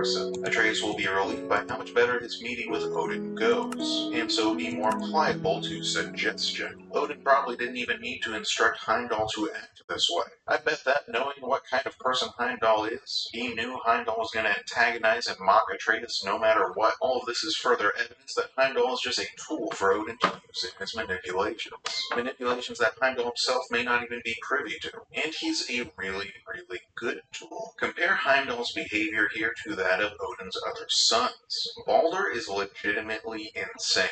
Atreus will be relieved by how much better his meeting with Odin goes, and so be more pliable to suggestion. Odin probably didn't even need to instruct Heimdall to act this way. I bet that knowing what kind of person Heimdall is, he knew Heimdall was going to antagonize and mock Atreus no matter what. All of this is further evidence that Heimdall is just a tool for Odin to use in his manipulations. Manipulations that Heimdall himself may not even be privy to. And he's a really, really good tool. Compare Heimdall's behavior here to that of Odin's other sons. Balder is legitimately insane.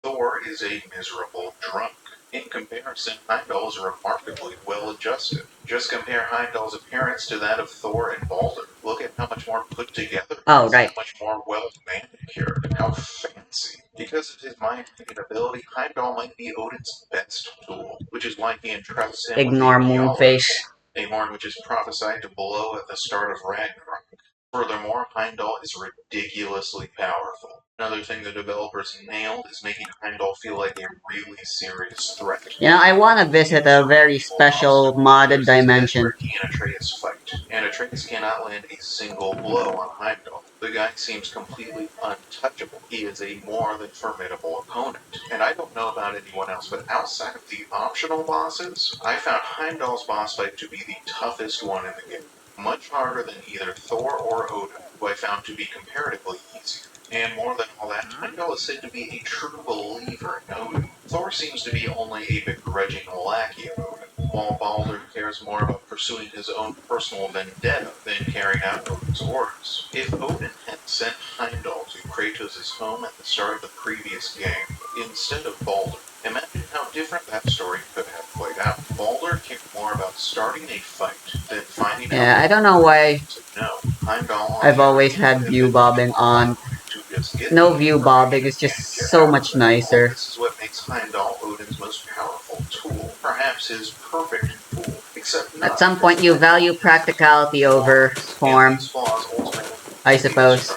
Thor is a miserable drunk. In comparison, Heimdall is remarkably well adjusted. Just compare Heimdall's appearance to that of Thor and Balder. Look at how much more put together, Oh, right. how much more well manicured, and how fancy. Because of his mind-reading ability, Heimdall might be Odin's best tool, which is why he entrusts him Ignore with the Moonface. a horn which is prophesied to blow at the start of Ragnarok. Furthermore, Heimdall is ridiculously powerful. Another thing the developers nailed is making Heimdall feel like a really serious threat. You know, I want to visit a very special modded dimension. He and Atreus fight, and Atreus cannot land a single blow on Heimdall. The guy seems completely untouchable. He is a more than formidable opponent. And I don't know about anyone else, but outside of the optional bosses, I found Heimdall's boss fight to be the toughest one in the game. Much harder than either Thor or Odin, who I found to be comparatively easy. And more than all that, Heimdall is said to be a true believer in Odin. Thor seems to be only a begrudging lackey of Odin, while Balder cares more about pursuing his own personal vendetta than carrying out Odin's orders. If Odin had sent Heimdall to Kratos' home at the start of the previous game, instead of Balder, imagine how different that story could have played out. Balder cared more about starting a fight than finding out. Yeah, I don't know why No, Heimdall I've always had view bobbing on. No view bobbing is just so much nicer. This is what makes Heimdall Odin's most powerful tool, perhaps his perfect tool. Except at some point you value practicality over form, I suppose.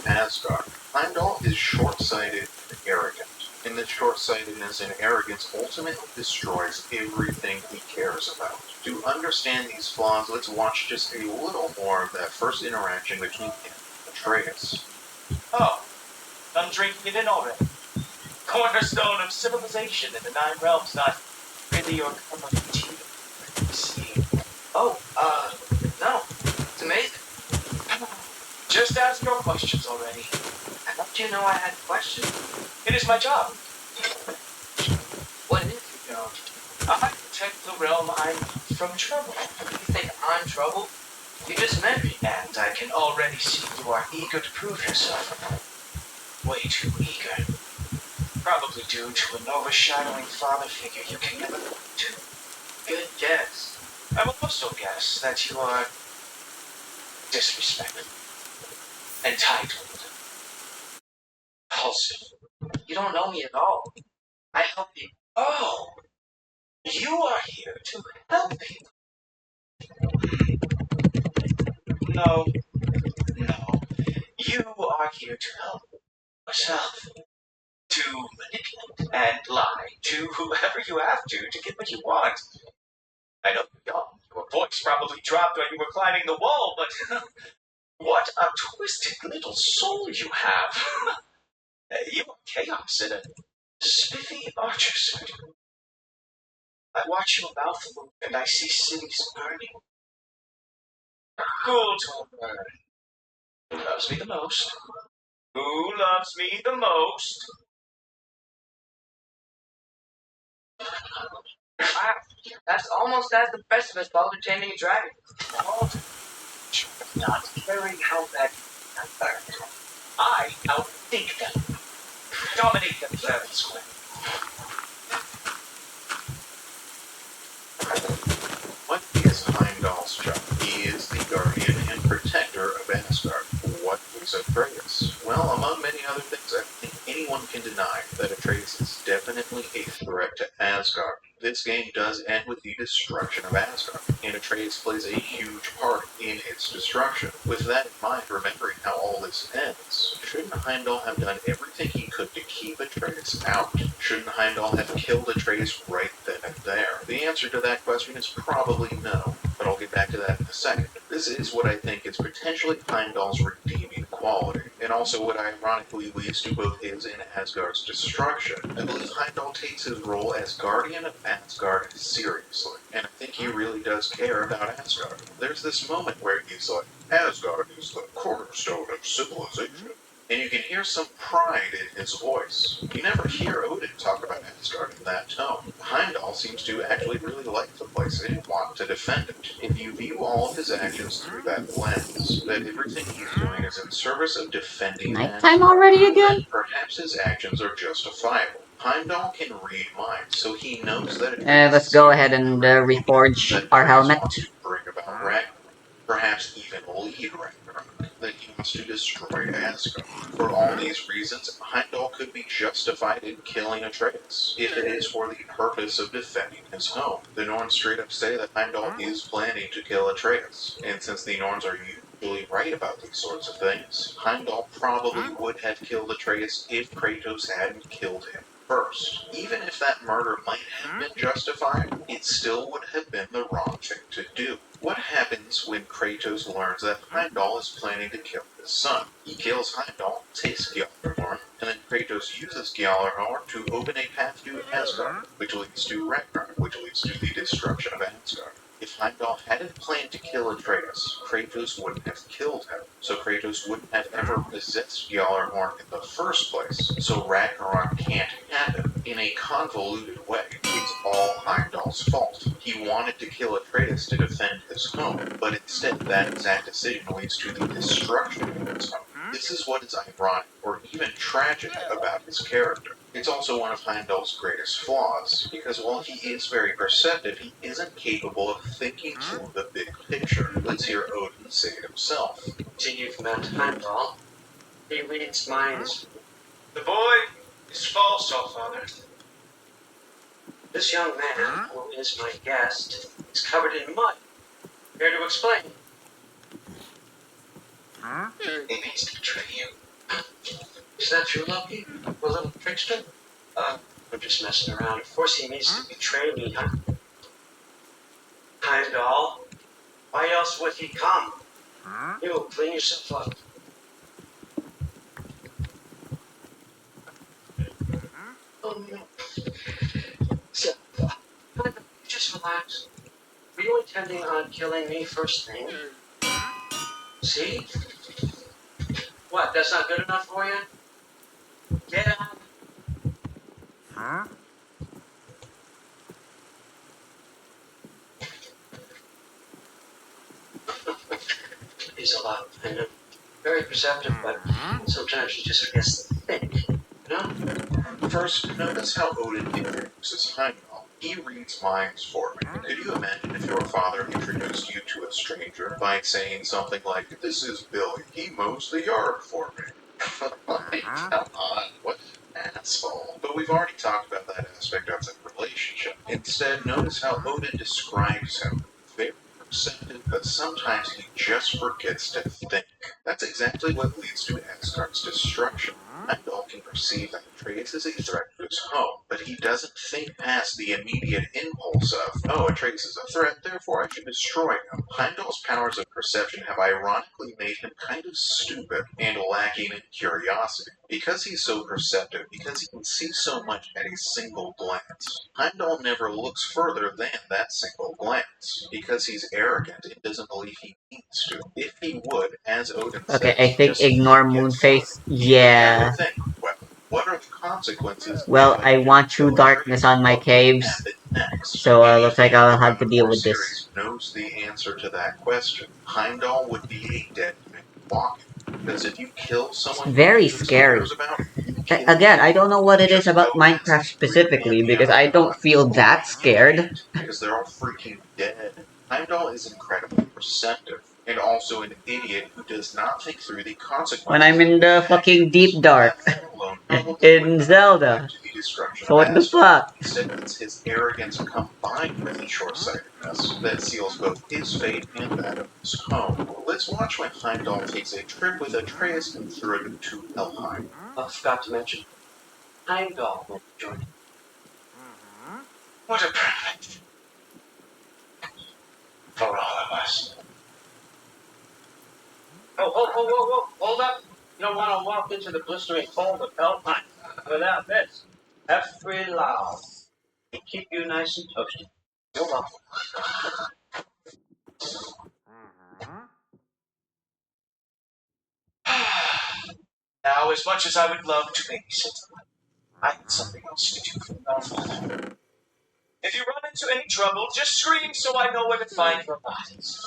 Asgard. Heimdall is short-sighted and arrogant. And this short-sightedness and arrogance ultimately destroys everything he cares about. To understand these flaws, let's watch just a little more of that first interaction between him and Atreus. Oh, done drinking it in already. Cornerstone of civilization in the Nine Realms, not really your cup of tea. See? Oh, no. It's amazing. Just ask your questions already. How did you know I had questions? It is my job. What is your job? I protect the realm I'm from trouble. You think I'm trouble? You just met me. And I can already see you are eager to prove yourself. Way too eager. Probably due to an overshadowing father figure you can never look to. Good guess. I will also guess that you are disrespectful, entitled, impulsive. You don't know me at all. I help you. Oh, you are here to help people. No. You are here to help yourself. To manipulate and lie to whoever you have to get what you want. I know you're young. Your voice probably dropped when you were climbing the wall, but what a twisted little soul you have. You are chaos in a spiffy archer suit. I watch your mouth move and I see cities burning. Cool to burn. Who loves me the most? Who loves me the most? Wow, that's almost as impressive as Baldur taming a dragon. Baldur should not carry out that burn. I outthink them. Dominate them this way. What is Heimdall's job? He is the guardian and protector of Asgard. What is Atreus? Well, among many other things, I don't think anyone can deny that Atreus is definitely a threat to Asgard. This game does end with the destruction of Asgard, and Atreus plays a huge part in its destruction. With that in mind, remembering how all this ends, shouldn't Heimdall have done everything he could to keep Atreus out? Shouldn't Heimdall have killed Atreus right then and there? The answer to that question is probably no, but I'll get back to that in a second. This is what I think is potentially Heimdall's redeeming quality, and also what ironically leads to both his and Asgard's destruction. I believe Heimdall takes his role as guardian of Asgard seriously, and I think he really does care about Asgard. There's this moment where he's like, Asgard is the cornerstone of civilization. And you can hear some pride in his voice. You never hear Odin talk about Asgard in that tone. Heimdall seems to actually really like the place and want to defend it. If you view all of his actions through that lens, that everything he's doing is in service of defending Nighttime Asgard, already again? then perhaps his actions are justifiable. Heimdall can read minds, so he knows that Let's go ahead and reforge that our Atreus helmet. wants to bring about Ragnarok, perhaps even lead Ragnarok, that he wants to destroy Asgard. For all these reasons, Heimdall could be justified in killing Atreus, if it is for the purpose of defending his home. The Norns straight up say that Heimdall is planning to kill Atreus, and since the Norns are usually right about these sorts of things, Heimdall probably would have killed Atreus if Kratos hadn't killed him first. Even if that murder might have been justified, it still would have been the wrong thing to do. What happens when Kratos learns that Heimdall is planning to kill his son? He kills Heimdall, takes Gjallarhorn, and then Kratos uses Gjallarhorn to open a path to Asgard, which leads to Ragnarok, which leads to the destruction of Asgard. If Heimdall hadn't planned to kill Atreus, Kratos wouldn't have killed him, so Kratos wouldn't have ever possessed Gjallarhorn in the first place, so Ragnarok can't happen. In a convoluted way, it's all Heimdall's fault. He wanted to kill Atreus to defend his home, but instead that exact decision leads to the destruction of his home. This is what is ironic, or even tragic, about his character. It's also one of Heimdall's greatest flaws, because while he is very perceptive, he isn't capable of thinking through the big picture. Let's hear Odin say it himself. Till you've met Heimdall, he reads minds. The boy is false, all father. This young man, who is my guest, is covered in mud. Here to explain. He means to betray you. Is that true, Loki? A little trickster? I'm just messing around. Of course he means to betray me, huh? Heimdall, why else would he come? You clean yourself up. Oh, no. So, just relax. Were you intending on killing me first thing? See? What, that's not good enough for you? Get up. He's a lot, I know. Very perceptive, but sometimes he just forgets to think. You know? First, notice how Odin introduces Heimdall. He reads minds for me. Could you imagine if your father introduced you to a stranger by saying something like, "This is Billy, he mows the yard for me"? Like, come on, what an asshole. But we've already talked about that aspect of the relationship. Instead, notice how Odin describes him. Very perceptive, but sometimes he just forgets to think. That's exactly what leads to Asgard's destruction. Heimdall can perceive that Atreus is a threat to his home, but he doesn't think past the immediate impulse of, oh, Atreus is a threat, therefore I should destroy him. Heimdall's powers of perception have ironically made him kind of stupid and lacking in curiosity. Because he's so perceptive, because he can see so much at a single glance, Heimdall never looks further than that single glance. Because he's arrogant and doesn't believe he needs to. If he would, as Odin Okay, says, I think just ignore get through it, Moonface. he would have Yeah. to think, well, what are the consequences Well, if I I do want kill true darkness Atreus? on my What would caves. happen next? So, looks like Anyone I'll who have on to the deal core with this. series knows the answer to that question. Heimdall would be a dead man walking. Because if you kill It's someone who very truly scary. cares about, you kill Again, I don't know what it is just about go ask Minecraft the three specifically, because pantheon I don't gods. feel that You scared. can't, because they're all freaking dead. Heimdall is incredibly perceptive, and also an idiot who does not think through the consequences. When I'm in the fucking deep dark. That alone probably In would not Zelda. lead to the destruction So of what the Asgard. fuck? Instead, it's his arrogance combined with his short-sightedness that seals both his fate and that of his home. Let's watch when Heimdall takes a trip with Atreus and Thrud to Helheim. I forgot to mention, Heimdall will be joining. What a privilege for all of us. Oh, hold up. You don't want to walk into the blistering cold of Alpine without this. Every loud. It keep you nice and toasty. You're welcome. Now, as much as I would love to babysit, I had something else to do for the Godfather. If you run into any trouble, just scream so I know where to find your bodies.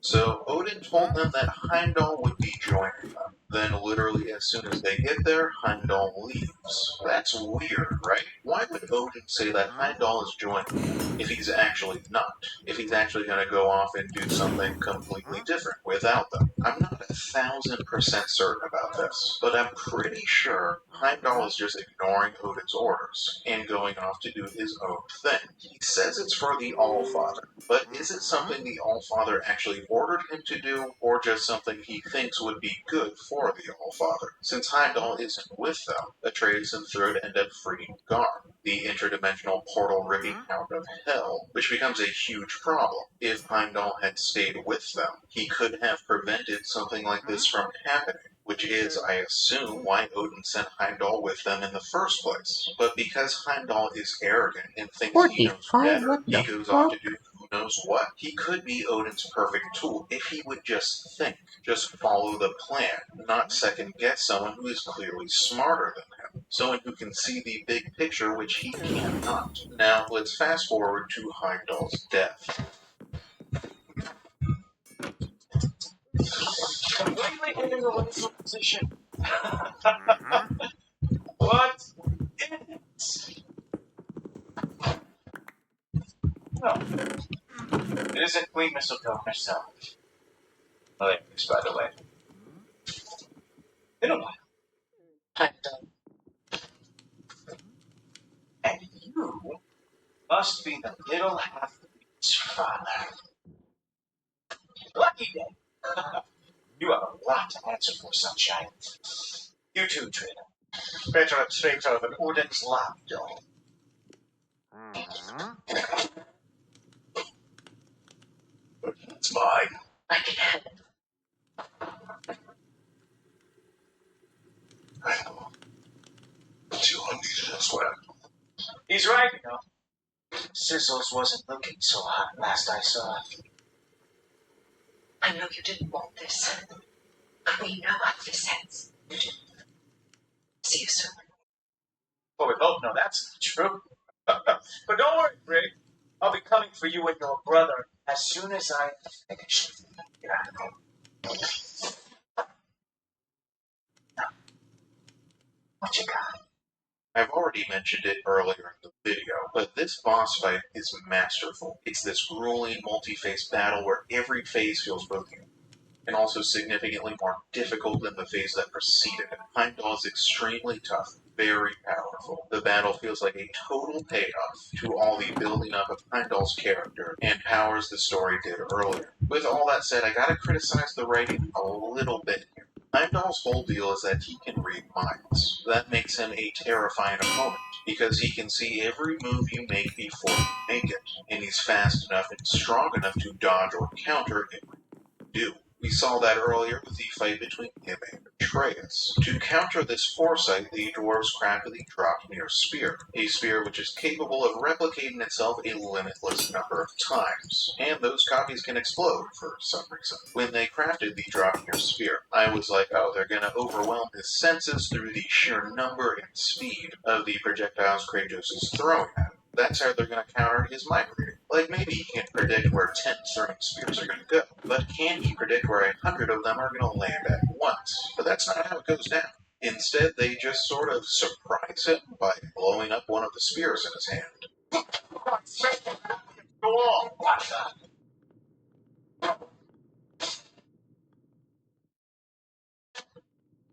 So Odin told them that Heimdall would be joining them. Then, literally as soon as they get there, Heimdall leaves. That's weird, right? Why would Odin say that Heimdall is joining them if he's actually not? If he's actually going to go off and do something completely different without them? I'm not 1,000% certain about this, but I'm pretty sure Heimdall is just ignoring Odin's orders and going off to do his own thing. He says it's for the Allfather, but is it something the Allfather actually ordered him to do, or just something he thinks would be good for the Allfather? Since Heimdall isn't with them, Atreus and Thrud end up freeing Garm, the interdimensional portal-ripping hound of hell, which becomes a huge problem. If Heimdall had stayed with them, he could have prevented something like this from happening, which is, I assume, why Odin sent Heimdall with them in the first place. But because Heimdall is arrogant and thinks he knows 45? better, What he the goes off fuck? to do who knows what. He could be Odin's perfect tool if he would just think, just follow the plan, not second guess someone who is clearly smarter than him, someone who can see the big picture which he cannot. Now, let's fast forward to Heimdall's death. Completely in the lethal position. What is it? No. It isn't Queen Mistletoe herself. Hilarious, by the way. In a while. I'm done. And you must be the little half-breed's father. Lucky day. You have a lot to answer for, sunshine. You too, Trina. Better at traitor than Odin's lapdog. It's mine. I can help. I know. But you'll need it elsewhere. He's right, you know. Sizzles wasn't looking so hot last I saw it. I know you didn't want this. But we know how this ends. See you soon. Well, we both know that's not true. But don't worry, Brig. I'll be coming for you and your brother as soon as I finish. Yeah. What you got? I've already mentioned it earlier in the video, but this boss fight is masterful. It's this grueling multi-phase battle where every phase feels both unique and also significantly more difficult than the phase that preceded it. Heimdall is extremely tough, very powerful. The battle feels like a total payoff to all the building up of Heimdall's character and powers the story did earlier. With all that said, I gotta criticize the writing a little bit here. Heimdall's whole deal is that he can read minds. That makes him a terrifying opponent, because he can see every move you make before you make it, and he's fast enough and strong enough to dodge or counter everything you do. We saw that earlier with the fight between him and Atreus. To counter this foresight, the dwarves crafted the Draupnir spear, a spear which is capable of replicating itself a limitless number of times, and those copies can explode for some reason. When they crafted the Draupnir spear, I was like, oh, they're gonna overwhelm his senses through the sheer number and speed of the projectiles Kratos is throwing at him. That's how they're going to counter his mind reading. Like, maybe he can predict where 10 throwing spears are going to go, but can he predict where 100 of them are going to land at once? But that's not how it goes down. Instead, they just sort of surprise him by blowing up one of the spears in his hand. Go on. What the?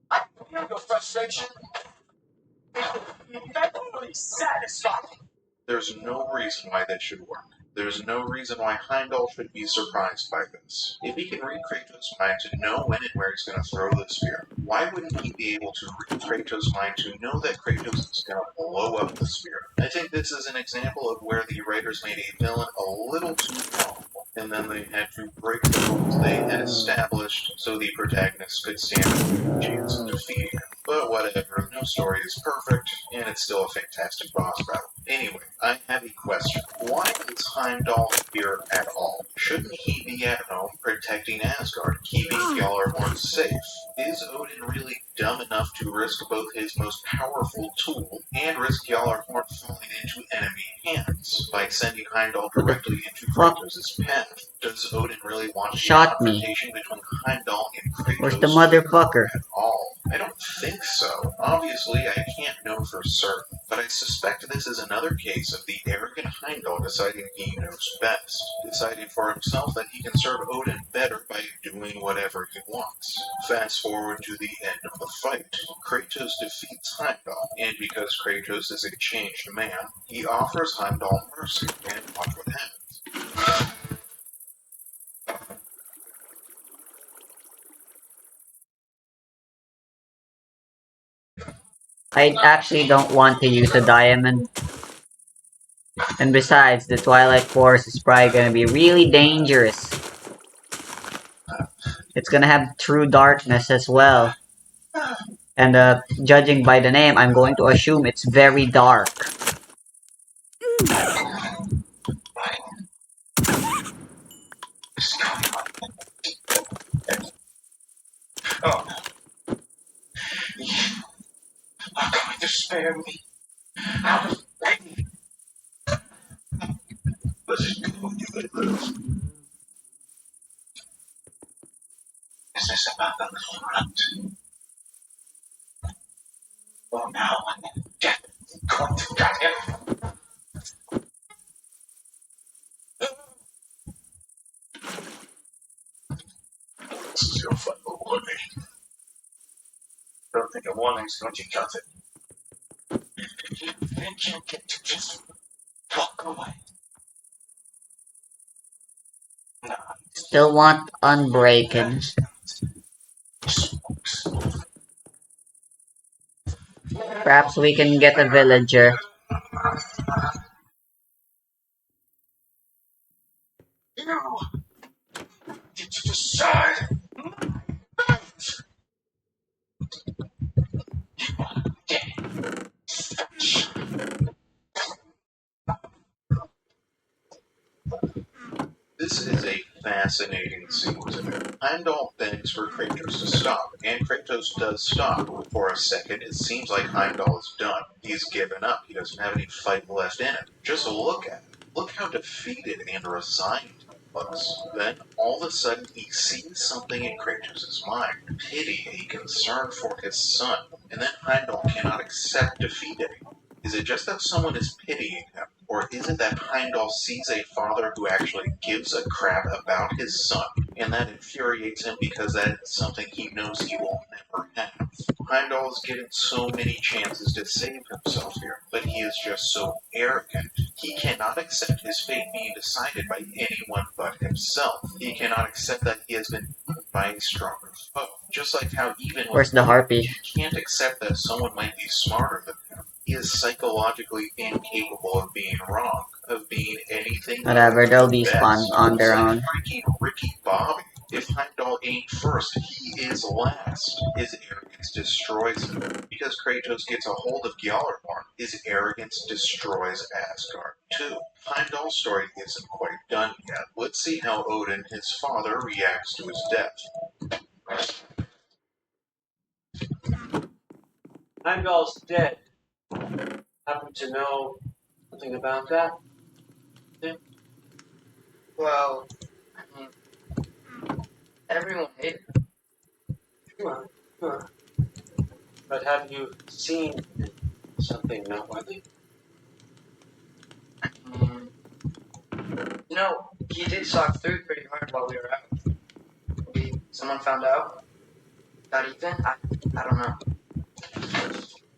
I feel your frustration. That's really satisfying. There's no reason why that should work. There's no reason why Heimdall should be surprised by this. If he can read Kratos' mind to know when and where he's going to throw the spear, why wouldn't he be able to read Kratos' mind to know that Kratos is going to blow up the spear? I think this is an example of where the writers made a villain a little too powerful. and then they had to break the rules they had established so the protagonist could stand a chance of defeating him. But whatever, no story is perfect, and it's still a fantastic boss battle. Anyway, I have a question. Why is Heimdall here at all? Shouldn't he be at home protecting Asgard, keeping Gjallarhorn safe? Is Odin really dumb enough to risk both his most powerful tool and risk Gjallarhorn falling into enemy hands by sending Heimdall directly into Kratos' path? Does Odin really want a confrontation between Heimdall and Kratos? Where's the motherfucker? At all? I don't think so. Obviously, I can't know for certain, but I suspect this is another case of the arrogant Heimdall deciding he knows best, deciding for himself that he can serve Odin better by doing whatever he wants. Fast forward to the end of the fight. Kratos defeats Heimdall, and because Kratos is a changed man, he offers Heimdall mercy, and watch what happens. I actually don't want to use a diamond. And besides, the Twilight Forest is probably gonna be really dangerous. It's gonna have true darkness as well. And judging by the name, I'm going to assume it's very dark. Oh, you are going to spare me out of pain. Let's go, you little. Is this about the little runt? Well, now I'm definitely going to get him. This is your final warning. Don't think a warning's going to cut it. You think you get to just walk away? No. Still want Unbreaking. Perhaps we can get a villager. You get to decide. You are dead. Fetch. This is a fascinating scene to me. Heimdall begs for Kratos to stop, and Kratos does stop. For a second, it seems like Heimdall is done. He's given up. He doesn't have any fight left in him. Just look at him. Look how defeated and resigned he looks. Then, all of a sudden, he sees something in Kratos' mind. Pity, a concern for his son. And then Heimdall cannot accept defeat anymore. Is it just that someone is pitying him? Or is it that Heimdall sees a father who actually gives a crap about his son, and that infuriates him because that is something he knows he will never have? Heimdall is given so many chances to save himself here, but he is just so arrogant. He cannot accept his fate being decided by anyone but himself. He cannot accept that he has been beaten by a stronger foe. Just like how even Where's the harpy? he can't accept that someone might be smarter than him. He is psychologically incapable of being wrong, of being anything. Whatever, they'll despawn on their own. Freaking Ricky Bobby. If Heimdall ain't first, he is last. His arrogance destroys him. Because Kratos gets a hold of Gjallarhorn, his arrogance destroys Asgard too. Heimdall's story isn't quite done yet. Let's see how Odin, his father, reacts to his death. Heimdall's dead. Happen to know something about that? Well, I mean, everyone hated him. Sure. But have you seen something noteworthy? Mm, he did sock through pretty hard while we were out. Maybe someone found out about Ethan? I don't know.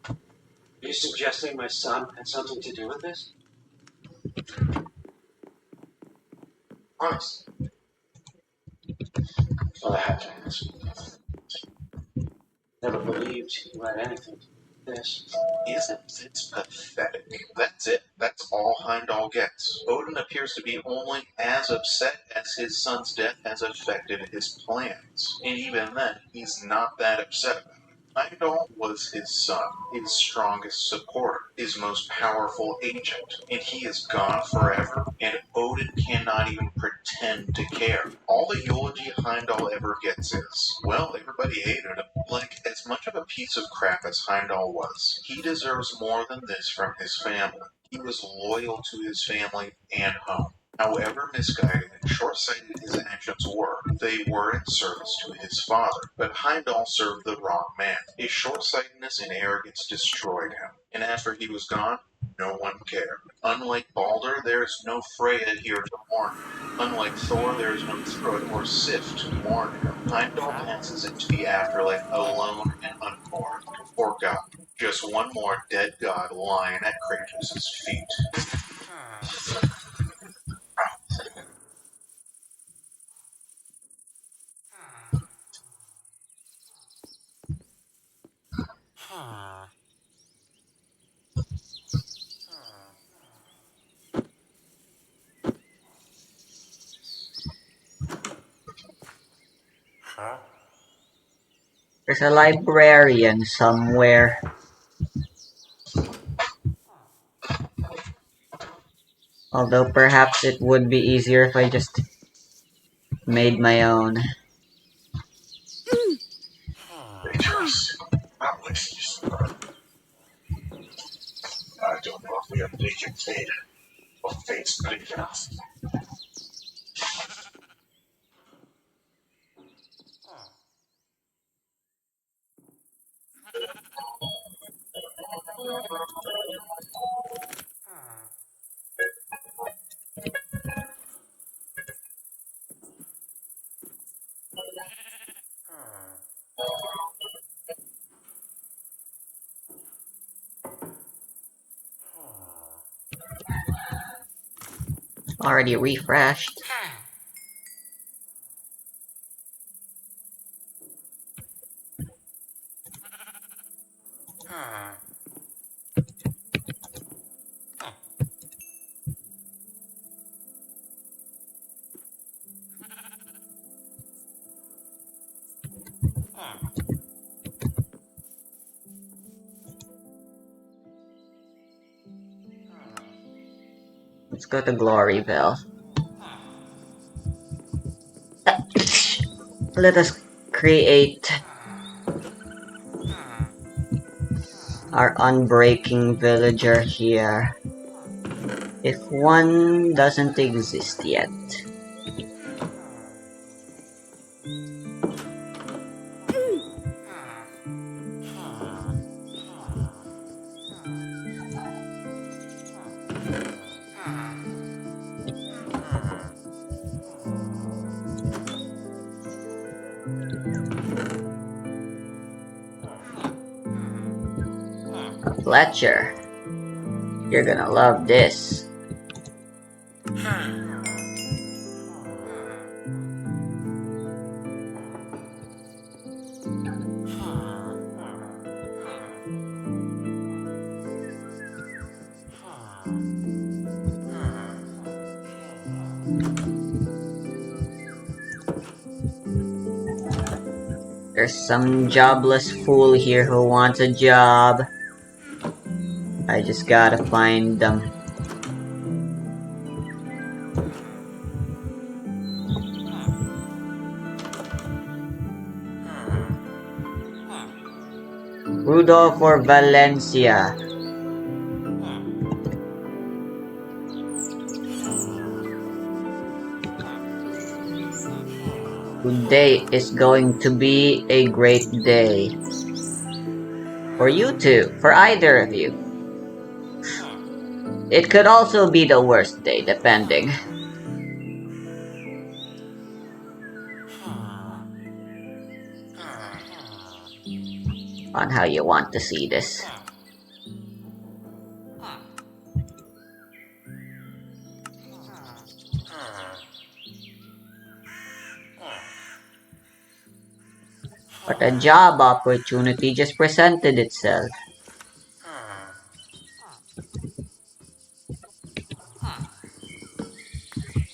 Are you suggesting my son had something to do with this? Honest. Well, I have to ask. Never believed you had anything this. Isn't this pathetic? That's it. That's all Heimdall gets. Odin appears to be only as upset as his son's death has affected his plans. And even then, he's not that upset about it. Heimdall was his son, his strongest supporter, his most powerful agent, and he is gone forever, and Odin cannot even pretend to care. All the eulogy Heimdall ever gets is, well, everybody hated him. Like, as much of a piece of crap as Heimdall was, he deserves more than this from his family. He was loyal to his family and home. However misguided and short-sighted his actions were, they were in service to his father. But Heimdall served the wrong man. His short-sightedness and arrogance destroyed him. And after he was gone, no one cared. Unlike Balder, there is no Freya here to mourn him. Unlike Thor, there is no Thrud or Sif to mourn him. Heimdall passes into the afterlife alone and unmourned, forgotten. Just one more dead god lying at Kratos' feet. There's a librarian somewhere. Although perhaps it would be easier if I just made my own. Dangerous. Not wasting your time. I don't know if we have taken fate or fate's big enough. Already refreshed. Let's go to Gloryville. Let us create our unbreaking villager here. If one doesn't exist yet. Fletcher, you're gonna love this. There's some jobless fool here who wants a job. I just gotta find them. Rudolph or Valencia? Today is going to be a great day. For you two, for either of you. It could also be the worst day, depending on how you want to see this. But a job opportunity just presented itself.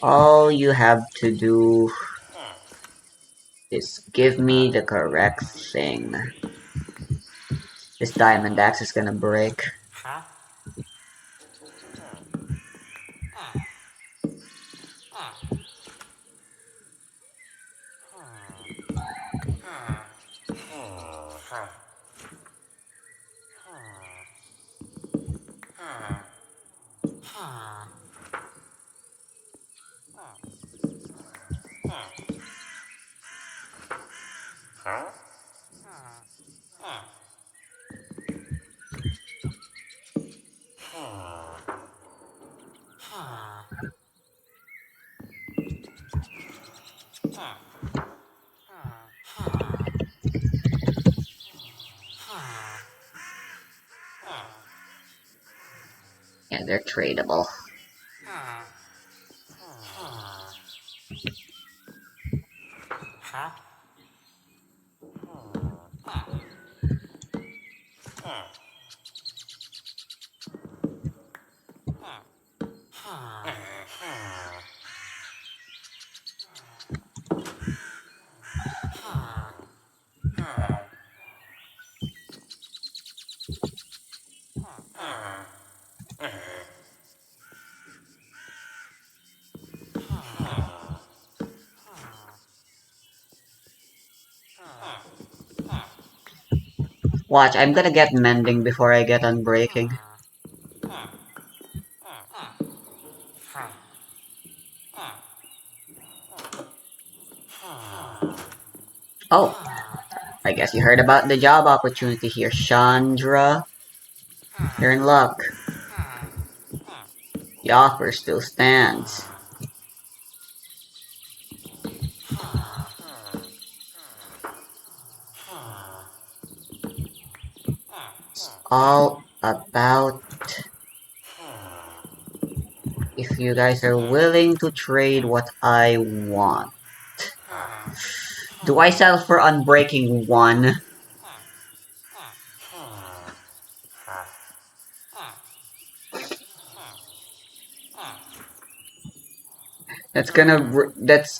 All you have to do is give me the correct thing. This diamond axe is gonna break. Yeah, they're tradable. Watch, I'm gonna get mending before I get unbreaking. Oh, I guess you heard about the job opportunity here, Chandra. You're in luck. The offer still stands. It's all about if you guys are willing to trade what I want. Do I settle for unbreaking 1?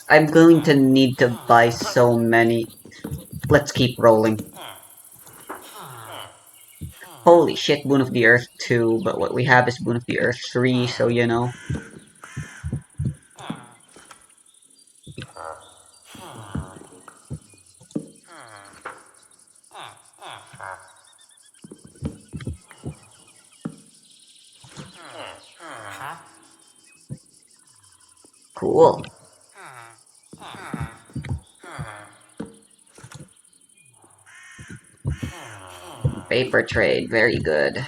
I'm going to need to buy so many. Let's keep rolling. Holy shit, Boon of the Earth 2, but what we have is Boon of the Earth 3, so you know. Cool. Paper trade, very good.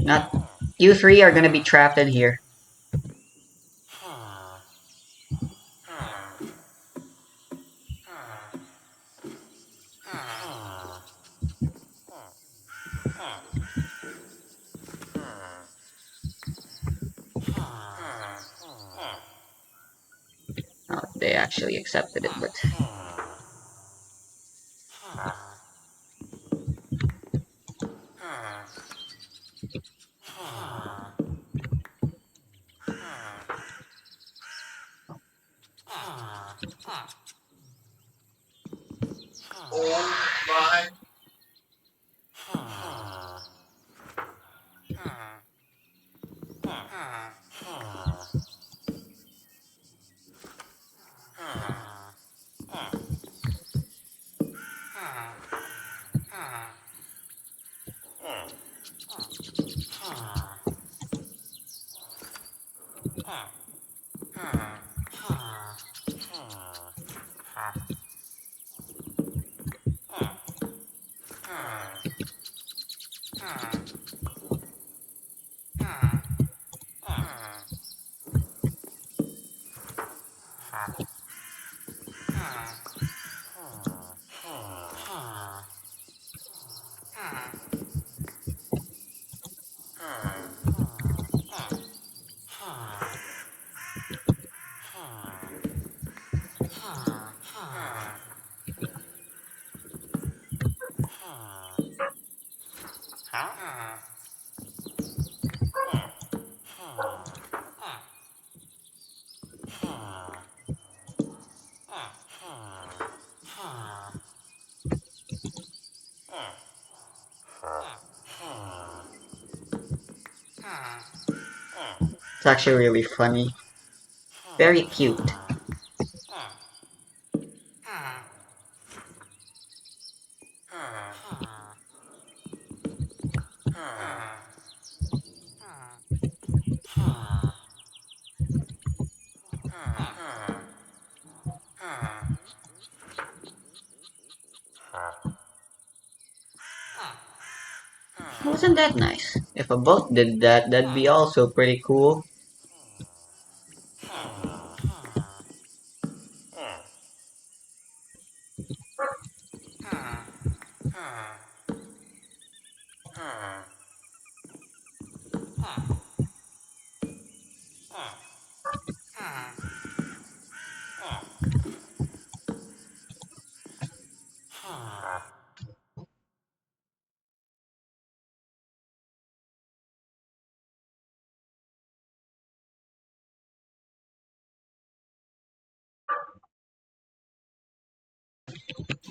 Not you three are gonna be trapped in here. Oh, they actually accepted it, but Oh my. It's actually really funny. Very cute. Wasn't that nice? If a boat did that, that'd be also pretty cool.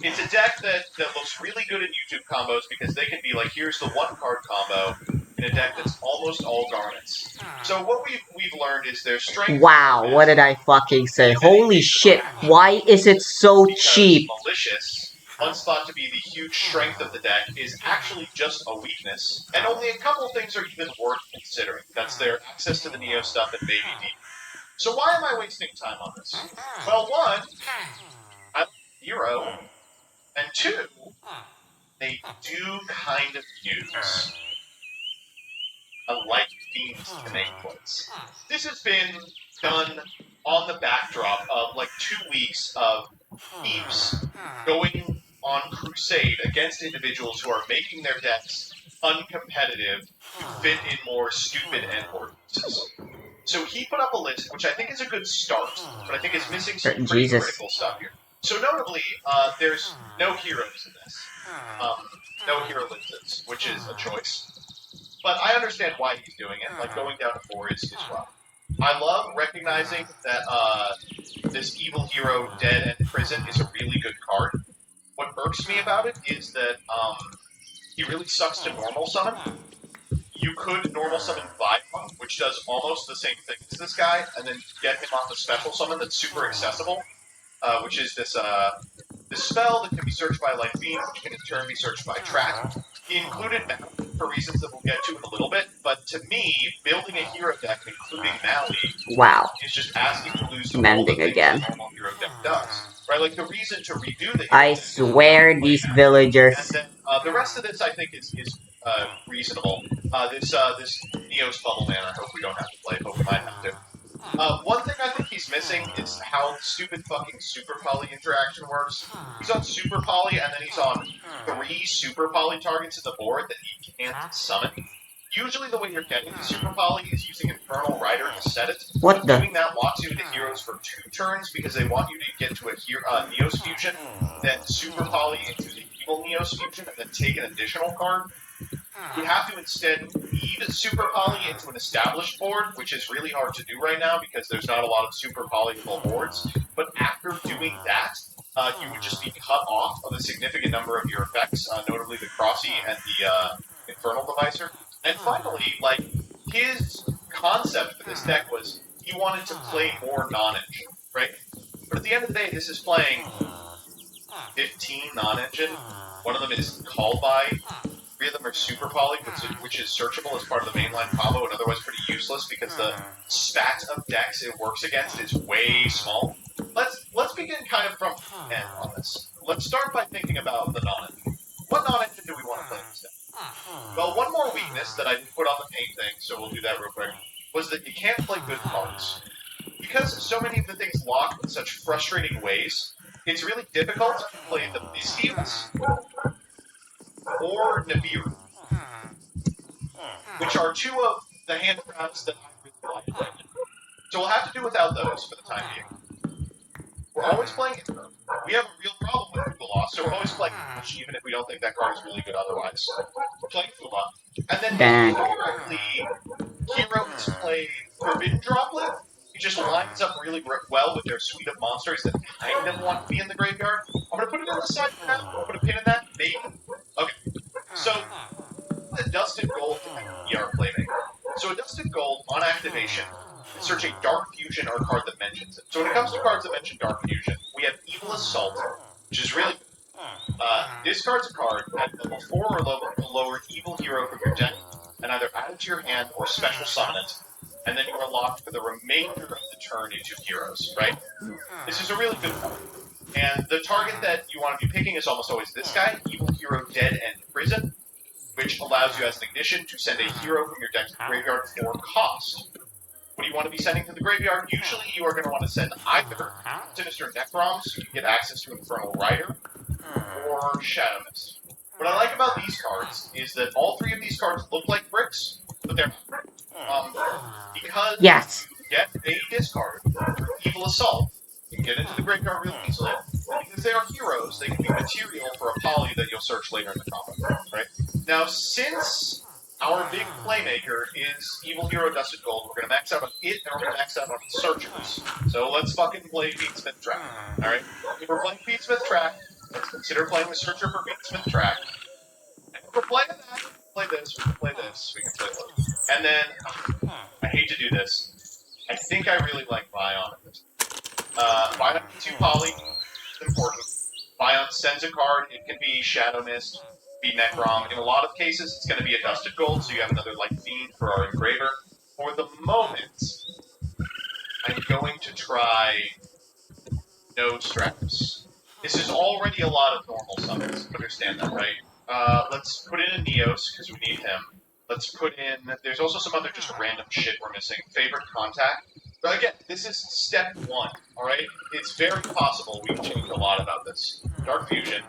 It's a deck that looks really good in YouTube combos because they can be like, here's the one card combo in a deck that's almost all garnets. So what we've learned is their strength. Wow, what did I fucking say? Holy shit, why is it so cheap? Malicious, once thought to be the huge strength of the deck, is actually just a weakness, and only a couple things are even worth considering. That's their access to the Neo stuff and maybe D. So why am I wasting time on this? Well, one, I'm hero, and two, they do kind of use a light-themed connect. This has been done on the backdrop of like 2 weeks of teams going on crusade against individuals who are making their decks uncompetitive to fit in more stupid end ordinances. So he put up a list, which I think is a good start, but I think is missing some pretty Jesus. critical stuff here. So notably, there's no heroes in this. No hero lenses, which is a choice. But I understand why he's doing it. Like, going down to 4 is rough. I love recognizing that this evil hero, Dead and Prison, is a really good card. What irks me about it is that he really sucks to normal summon. You could normal summon Vion, which does almost the same thing as this guy, and then get him off a special summon that's super accessible, which is this spell that can be searched by Light Beam, which can in turn be searched by Track. He included Maui for reasons that we'll get to in a little bit, but to me, building a hero deck including Maui Wow. is just asking to lose all the Mending things again. that a normal hero deck does. Right? Like, the reason to redo the hero I deck swear these villagers. and then the rest of this, I think, is reasonable. This Neos Bubble Man, I hope we don't have to play. Hope we might have to. One thing I think he's missing is how the stupid fucking Super Poly interaction works. He's on Super Poly, and then he's on 3 Super Poly targets in the board that he can't summon. Usually the way you're getting to Super Poly is using Infernal Rider to set it. What the? Doing that locks you into heroes for 2 turns because they want you to get to a Neos Fusion, then Super Poly into the Evil Neos Fusion, and then take an additional card. You have to instead lead Super Poly into an established board, which is really hard to do right now because there's not a lot of Super Polyable boards. But after doing that, you would just be cut off of a significant number of your effects, notably the Crossy and the Infernal Devicer. And finally, like, his concept for this deck was he wanted to play more non-engine, right? But at the end of the day, this is playing 15 non-engine. One of them is Call By. 3 of them are Super Poly, which is searchable as part of the mainline combo and otherwise pretty useless because the spat of decks it works against is way small. Let's begin kind of from the end on this. Let's start by thinking about the non-engine. What non-engine do we want to play in this deck? Well, one more weakness that I didn't put on the paint thing, so we'll do that real quick, was that you can't play good cards. Because so many of the things lock in such frustrating ways, it's really difficult to play the Mischievous or Nibiru, which are 2 of the handcrafts that I really like. So we'll have to do without those for the time being. We're always playing it. We have a real problem with Fula, so we're always playing Flash, even if we don't think that card is really good otherwise. We're playing Fula. And then Dang. the hero is played Forbidden Droplet. It just lines up really well with their suite of monsters that kind of want to be in the graveyard. I'm going to put it on the side for now. I'll put a pin in that. Maybe. Okay. So, the Dusted Gold ER Playmaker. So dusted gold on activation. Search a Dark Fusion or a card that mentions it. So when it comes to cards that mention Dark Fusion, we have Evil Assault, which is really good. Discards a card at level 4 or lower Evil Hero from your deck, and either add it to your hand or special summon it, and then you are locked for the remainder of the turn into heroes, right? This is a really good card. And the target that you want to be picking is almost always this guy, Evil Hero Dead and Prison, which allows you as an ignition to send a hero from your deck to the graveyard for cost. What do you want to be sending to the graveyard? Usually you are going to want to send either Sinister Necrom, so you get access to Infernal Rider, or Shadow Mist. What I like about these cards is that all three of these cards look like bricks, but they're not. Because Yes. you get a discard for Evil Assault, you can get into the graveyard really easily, and because they are heroes, they can be material for a poly that you'll search later in the combat, right? Now, since our big playmaker is Evil Hero Dusted Gold, we're going to max out on it, and we're going to max out on Searchers. So let's fucking play Beatsmith Track, alright? If we're playing Beatsmith Track, let's consider playing the Searcher for Beatsmith Track. And if we're playing that, we can play this, we can play this, we can play this. And then, I hate to do this, I think I really like Vion. Vion 2 poly, it's important. Vion sends a card, it can be Shadow Mist, be Necrom. In a lot of cases, it's going to be a Dusted Gold, so you have another Light Fiend for our Engraver. For the moment, I'm going to try No Straps. This is already a lot of normal summons, understand that, right? Let's put in a Neos, because we need him. Let's put in... There's also some other just random shit we're missing. Favorite Contact. But again, this is step 1, alright? It's very possible we can change a lot about this. Dark Fusion.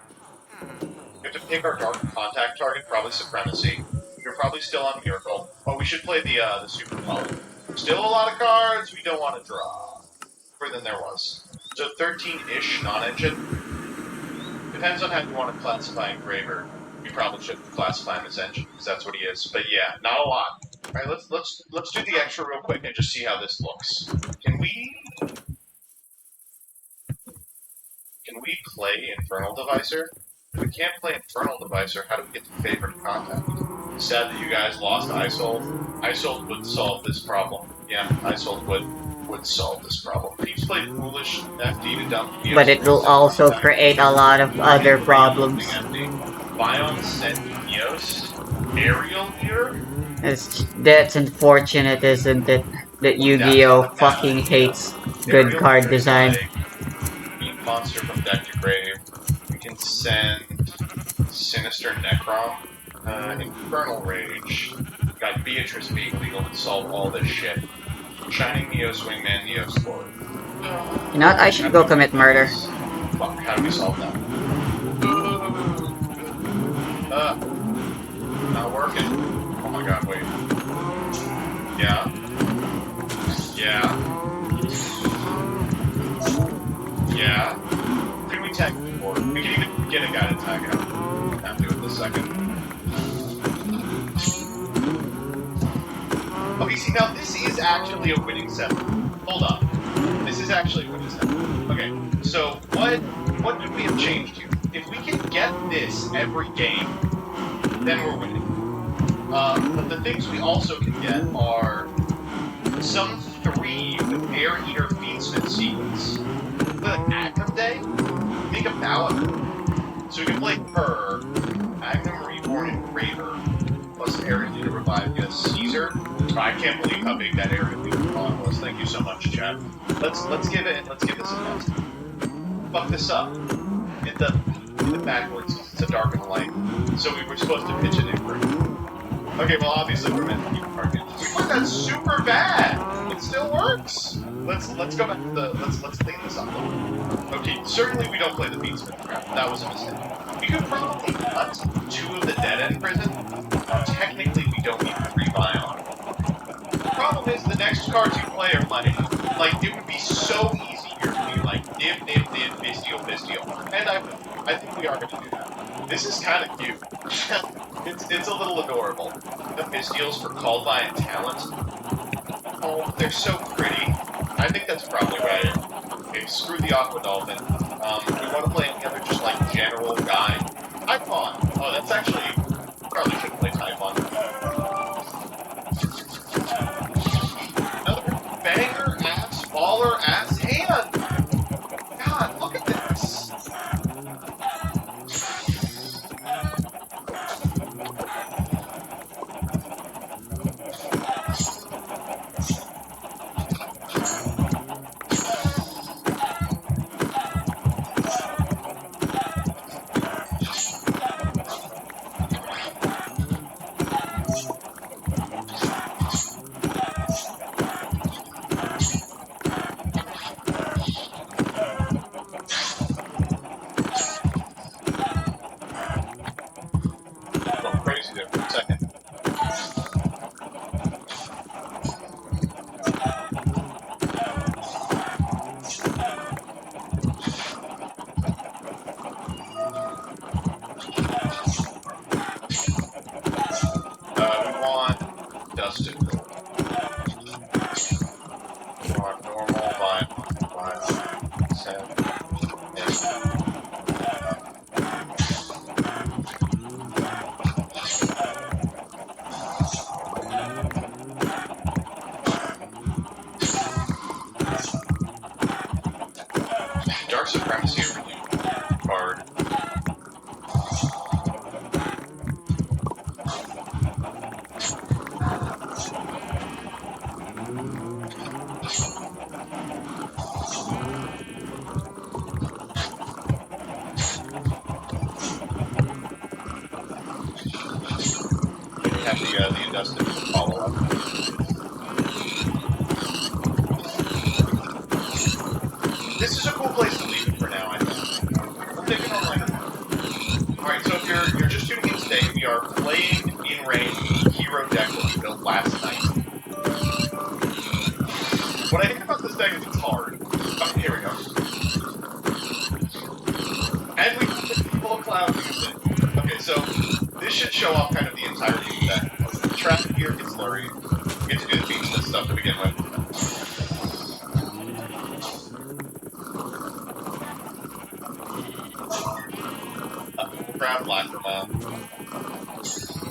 We have to pick our Dark Contact target, probably Supremacy. You're probably still on Miracle. Oh, we should play the Super Poly. Still a lot of cards we don't want to draw. More than there was. So 13-ish non-engine. Depends on how you want to classify Engraver. You probably shouldn't classify him as engine, because that's what he is. But yeah, not a lot. Alright, let's do the extra real quick and just see how this looks. Can we play Infernal Devicer? If we can't play Infernal Devicer, how do we get to Favorite Contact? Sad that you guys lost Isold. Isold would solve this problem. Yeah, Isold would solve this problem. Peeps played Foolish FD to dump Neos. But it will also create a lot of other problems. Vion sent Neos. Aerial here? That's unfortunate, isn't it? That Yu-Gi-Oh! Fucking hates good card design. Beat monster from deck to grave. We can send Sinister Necrom. Infernal Rage. Got Beatrice being legal to solve all this shit. Shining Neos Wingman, Neos Lord. You know what? I should go commit murder. Fuck, how do we solve that? Not working. Oh my god, wait. Yeah. Yeah. Yeah. Can we tag before? We can even get a guy to tag out. Have to do it this second. Okay, see, now this is actually a winning setup. Hold on. This is actually a winning setup. Okay, so what do we have changed here? If we can get this every game, then we're winning. But the things we also can get are some 3 with Air Eater Fiendsmith sequence. Like Agnum Day, make a ballot. So we can play her, Agnum Reborn Engraver, plus Air Eater Revive, yes, Caesar. I can't believe how big that Air Eater Revive was. Thank you so much, chat. Let's give this a test. Fuck this up. Hit the backwards. It's a dark and light. So we were supposed to pitch it in for. Okay, well obviously we're meant to keep target. But that's super bad. It still works. Let's go back to the let's clean this up. Okay, certainly we don't play the Beatsmith crap. That was a mistake. We could probably cut 2 of the Dead End Prison. Technically we don't need 3 Vion. The problem is the next cards you play are like it would be so easy here to be like div, Bistio. And I think we are going to do that. This is kind of cute. it's a little adorable. The Bistios for Called by and Talent. Oh, they're so pretty. I think that's probably right. Okay, screw the Aqua Dolphin. We want to play any other just like general guy. Typhon. Oh, that's actually probably should play Typhon. sad. Yeah. Dark Supremacy are really hard. Then we have the Industrial follow-up. This is a cool place to leave it for now, I think. We'll take it on later. Alright, so if you're just tuning in today, we are playing in range hero deck that we built last night. What I hate about this deck is it's hard. Oh, here we go. And we have the people of cloud use it. Okay, so this should show off kind of the entirety of the deck. Traffic here gets blurry. We get to do the beachless stuff to begin with. We'll grab Lacrima.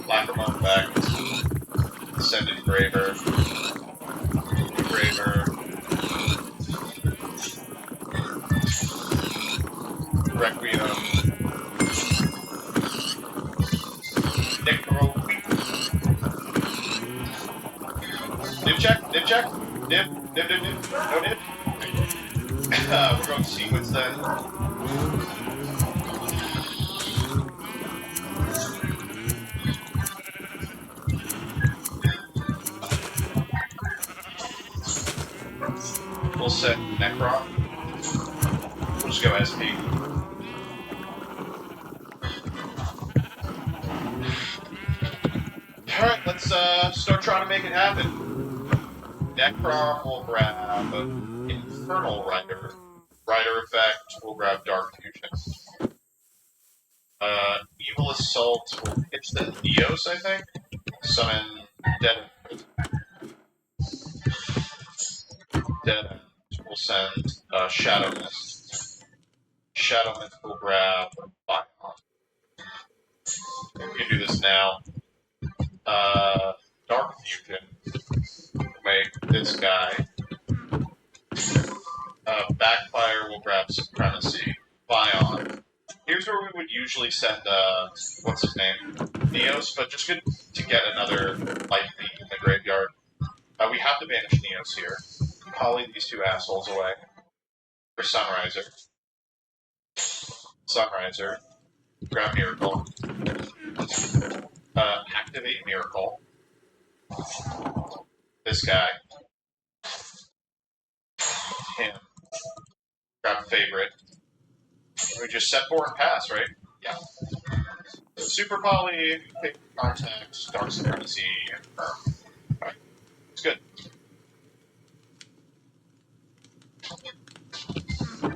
Lacrima effect. Ascended Graver. Graver. Requiem. Necro. Nib check? Nib check? Nib? Nib, nib, nib? No nib? We're going to sequence then. We'll set Necron. We'll just go SP. Alright, let's start trying to make it happen. Necron will grab Infernal Rider. Rider effect will grab Dark Fusion. Evil Assault will pitch the Neos, I think. Summon Dead End. We'll send Shadow Mist. Shadow Mist will grab Bion. We can do this now. Dark Fusion. Make this guy. Backfire will grab Supremacy. Bion. Here's where we would usually send, what's his name? Neos, but just good to get another light beat in the graveyard. We have to banish Neos here. Poly these two assholes away. For Sunriser. Sunriser. Grab Miracle. Activate Miracle. This guy. Him. Grab Favorite. We just set 4 and pass, right? Yeah. So Super Poly, Pick Contact, Dark Supremacy, and Firm. Alright. It's good.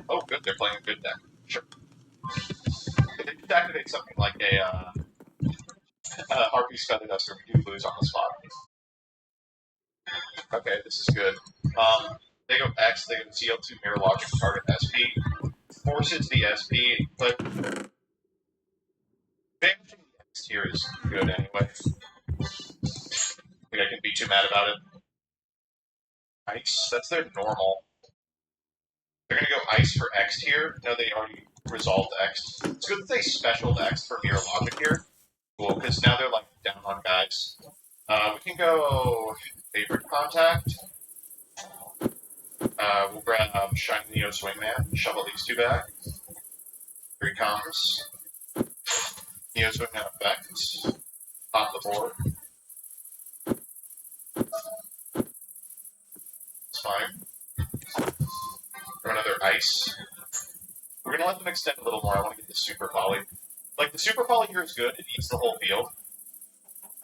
Oh, good. They're playing a good deck. Sure. If they could activate something like a Harpy's Feather Duster, we do lose on the spot. Okay, this is good. They go X, they go CL2 Mirror Logic target SP. Forces the SP, but banishing the X here is good anyway. I think I can be too mad about it. Ice, that's their normal. They're gonna go Ice for X here. No, they already resolved X. It's good that they specialed X for Mirror Logic here. Cool, because now they're like down on guys. We can go Favorite Contact. We'll grab Shiny Neo Swingman, shovel these two back. Here he comes. Neo Swingman effect. Pop the board. It's fine. Throw another Ice. We're gonna let them extend a little more. I want to get the Super Poly. Like, the Super Poly here is good, it eats the whole field.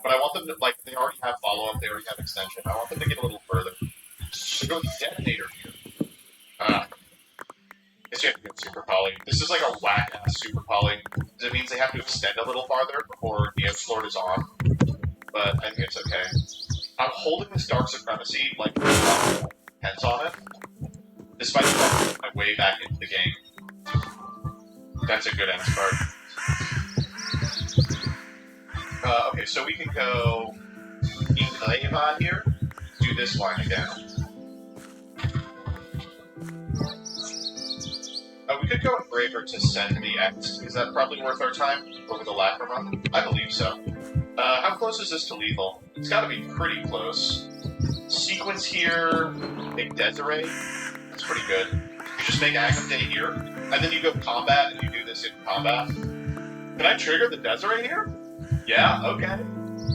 But I want them to, like, they already have follow-up, they already have extension. I want them to get a little further. So go Detonator here. Guess you have to go Super Poly. This is like a whack-ass Super Poly. It means they have to extend a little farther before Neoslord is on. But I think it's okay. I'm holding this Dark Supremacy, like, depends on it. despite the fact that I'm way back into the game. That's a good ass card. Okay, so we can go Ingleva here. Do this line again. We could go with Braver to send the X. Is that probably worth our time over the Lacrima? I believe so. How close is this to lethal? It's gotta be pretty close. Sequence here, make Desiree. That's pretty good. You just make Agam Day here, and then you go combat and you do this in combat. Can I trigger the Desiree here? Yeah, okay.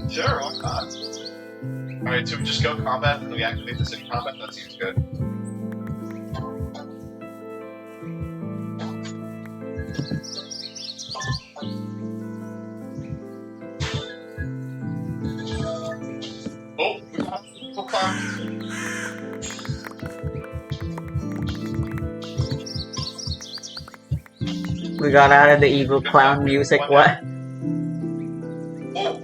Sure, why not? Alright, so we just go combat and we activate this in combat? That seems good. Oh, we got Evil Clown. We got out of the evil clown music, what? Oh!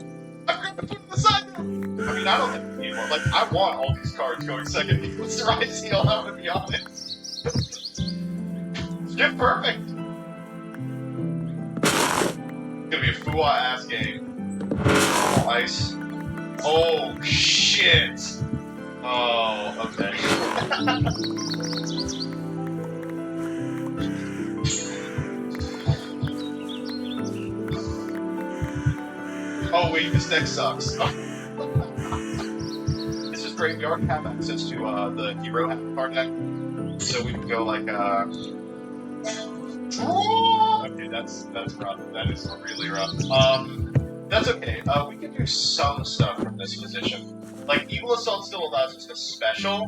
I forgot to put it aside now! I mean, I don't think we need more. Like, I want all these cards going second. What's the right seal? I'm gonna be honest. Get perfect! It's gonna be a Fua ass game. Oh, ice. Oh, shit! Oh, okay. Oh wait, this deck sucks. This is great. We already have access to the hero card deck, so we can go like okay, that's rough. That is really rough. That's okay. We can do some stuff from this position. Like Evil Assault still allows us to special.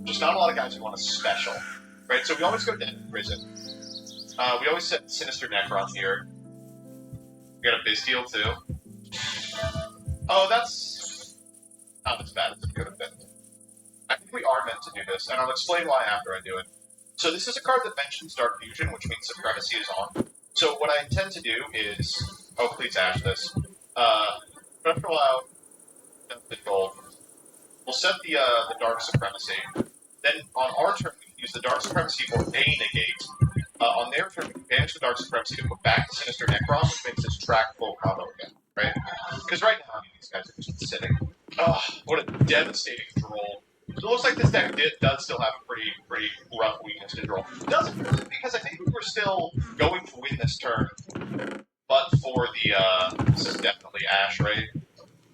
Just not a lot of guys who want to special, right? So we always go Dead in Prison. We always set Sinister Necron here. We got a Bisteel too. Oh, that's not as bad as it could have been. I think we are meant to do this, and I'll explain why after I do it. So this is a card that mentions Dark Fusion, which means Supremacy is on. So what I intend to do is... Oh, please ash this. After a while, the gold. We'll set the Dark Supremacy. Then on our turn, we can use the Dark Supremacy for a negate. On their turn, we can banish the Dark Supremacy to put back the Sinister Necron, which makes this track full combo again, right? Because right now, I mean, these guys are just sitting. Oh, what a devastating draw. It looks like this deck does still have a pretty rough weakness to draw. It doesn't really, because I think we were still going to win this turn. But for the, this is definitely Ash, right?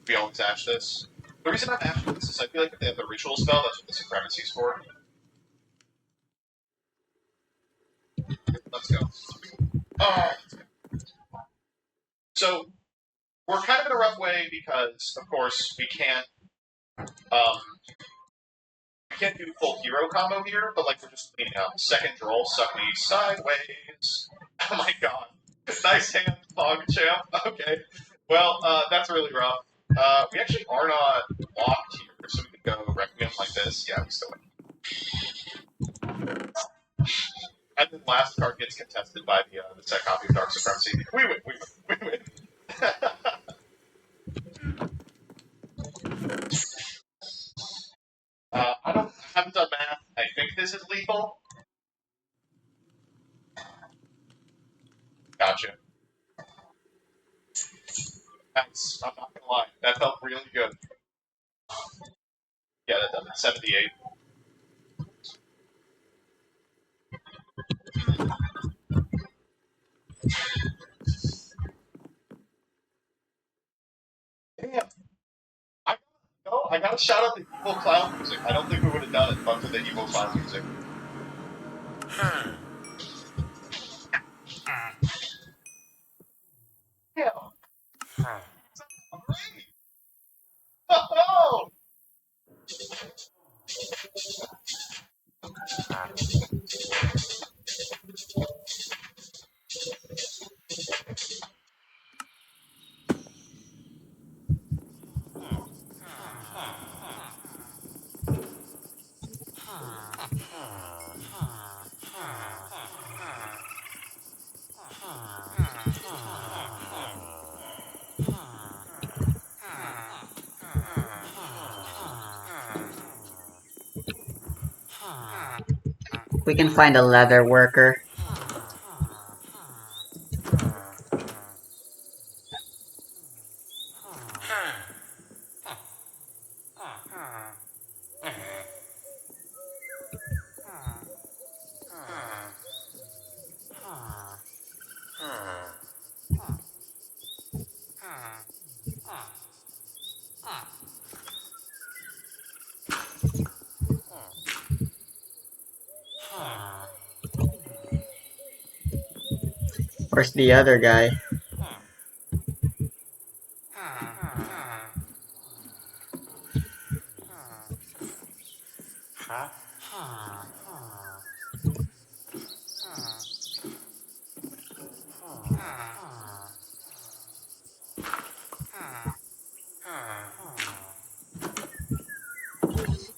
We always Ash this. The reason I'm Ashing this is I feel like if they have the Ritual spell, that's what the Supremacy's for. Let's go. Oh, so, we're kind of in a rough way because, of course, we can't do full hero combo here, but like we're just cleaning up. Second draw, suck me sideways. Oh my god. Nice hand, Fog Champ. Okay. Well, that's really rough. We actually are not locked here, so we could go Requiem like this. Yeah, we still win. And then last card gets contested by the set copy of Dark Supremacy. We win, we win, we win. I haven't done math. I think this is lethal. Gotcha. That's, I'm not gonna lie, that felt really good. Yeah, that does it. 78. Damn. I gotta shout out the Evil Clown music. I don't think we would have done it but for the Evil Clown music. Yeah. Great. Oh! We can find a leather worker. Where's the other guy?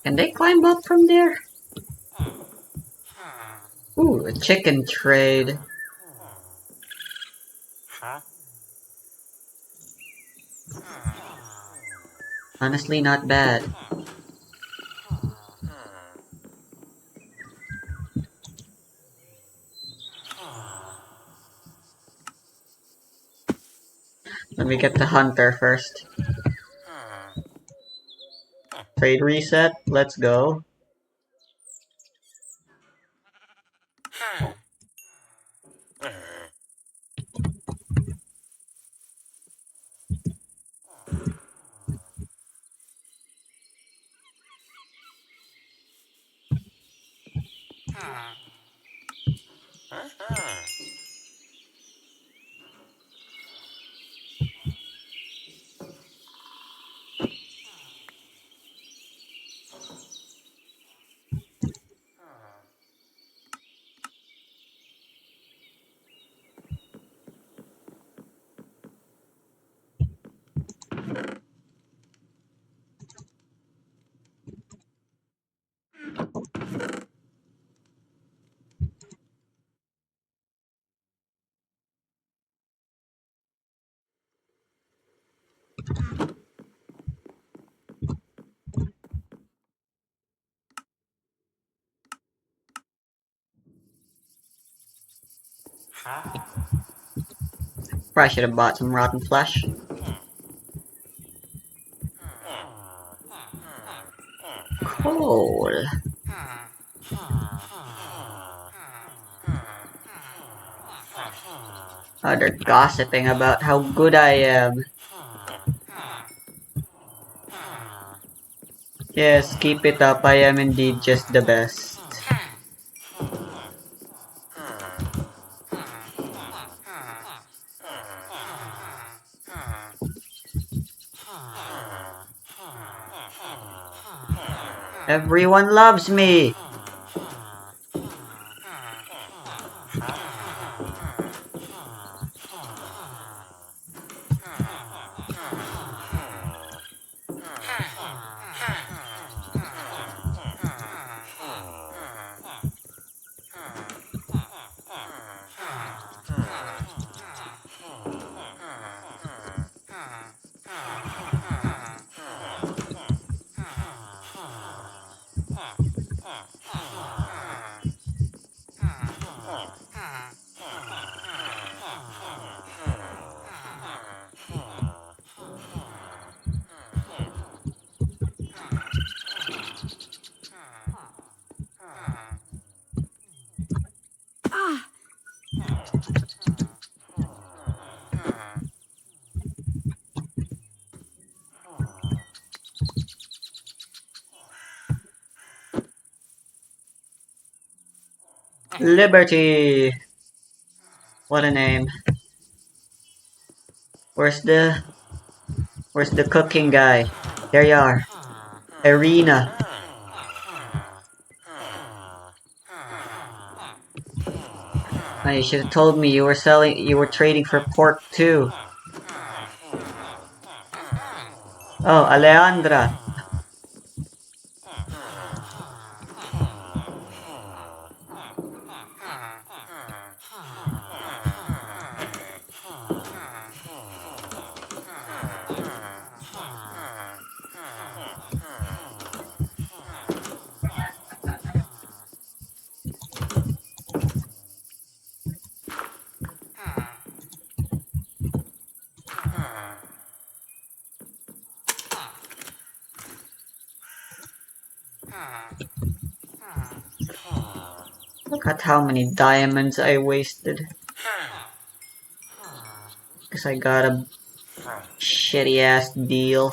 Can they climb up from there? Ooh, a chicken trade. Honestly, not bad. Let me get the hunter first. Trade reset. Let's go. Probably should have bought some rotten flesh. Cool. Oh, they're gossiping about how good I am. Yes, keep it up. I am indeed just the best. Everyone loves me. Liberty. What a name. Where's the cooking guy? There you are. Arena. Oh, you should have told me you were trading for pork too. Oh, Alejandra. Look at how many diamonds I wasted. Because I got a shitty ass deal.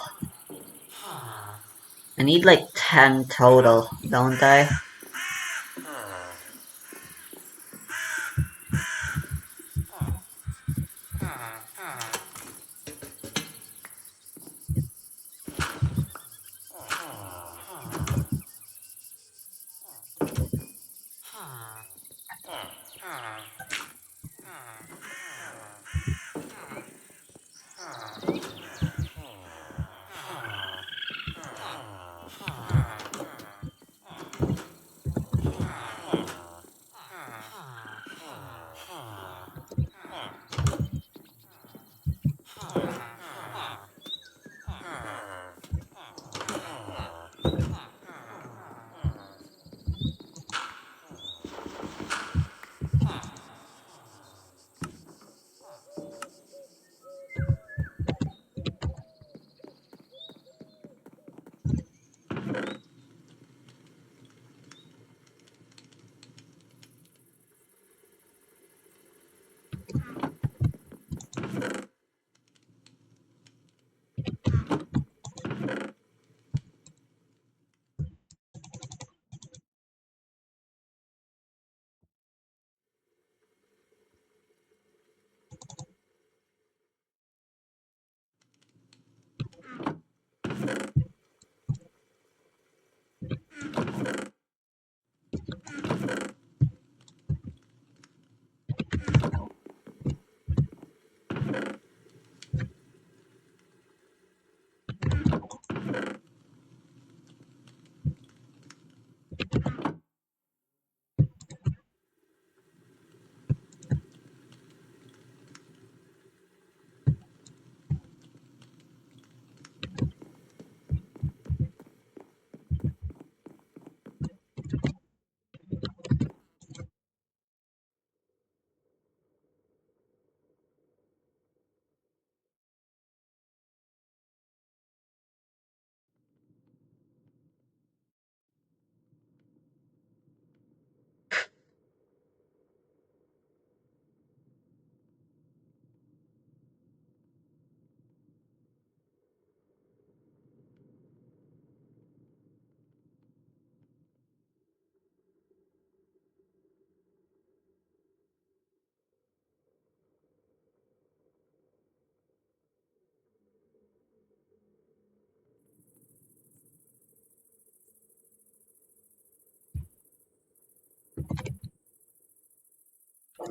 I need like 10 total, don't I?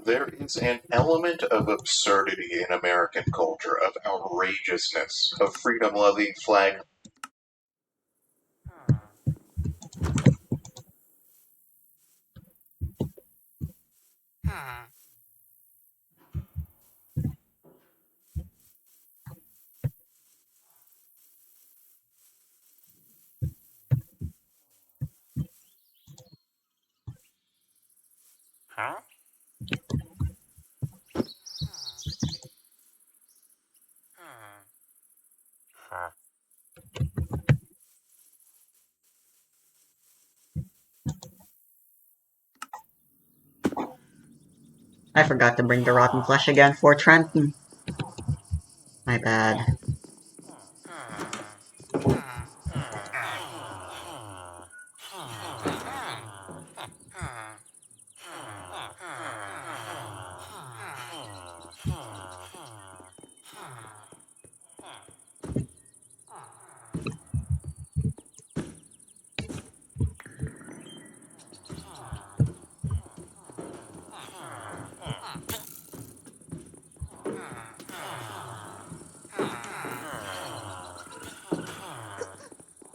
There is an element of absurdity in American culture, of outrageousness, of freedom loving flag. I forgot to bring the rotten flesh again for Trenton. My bad.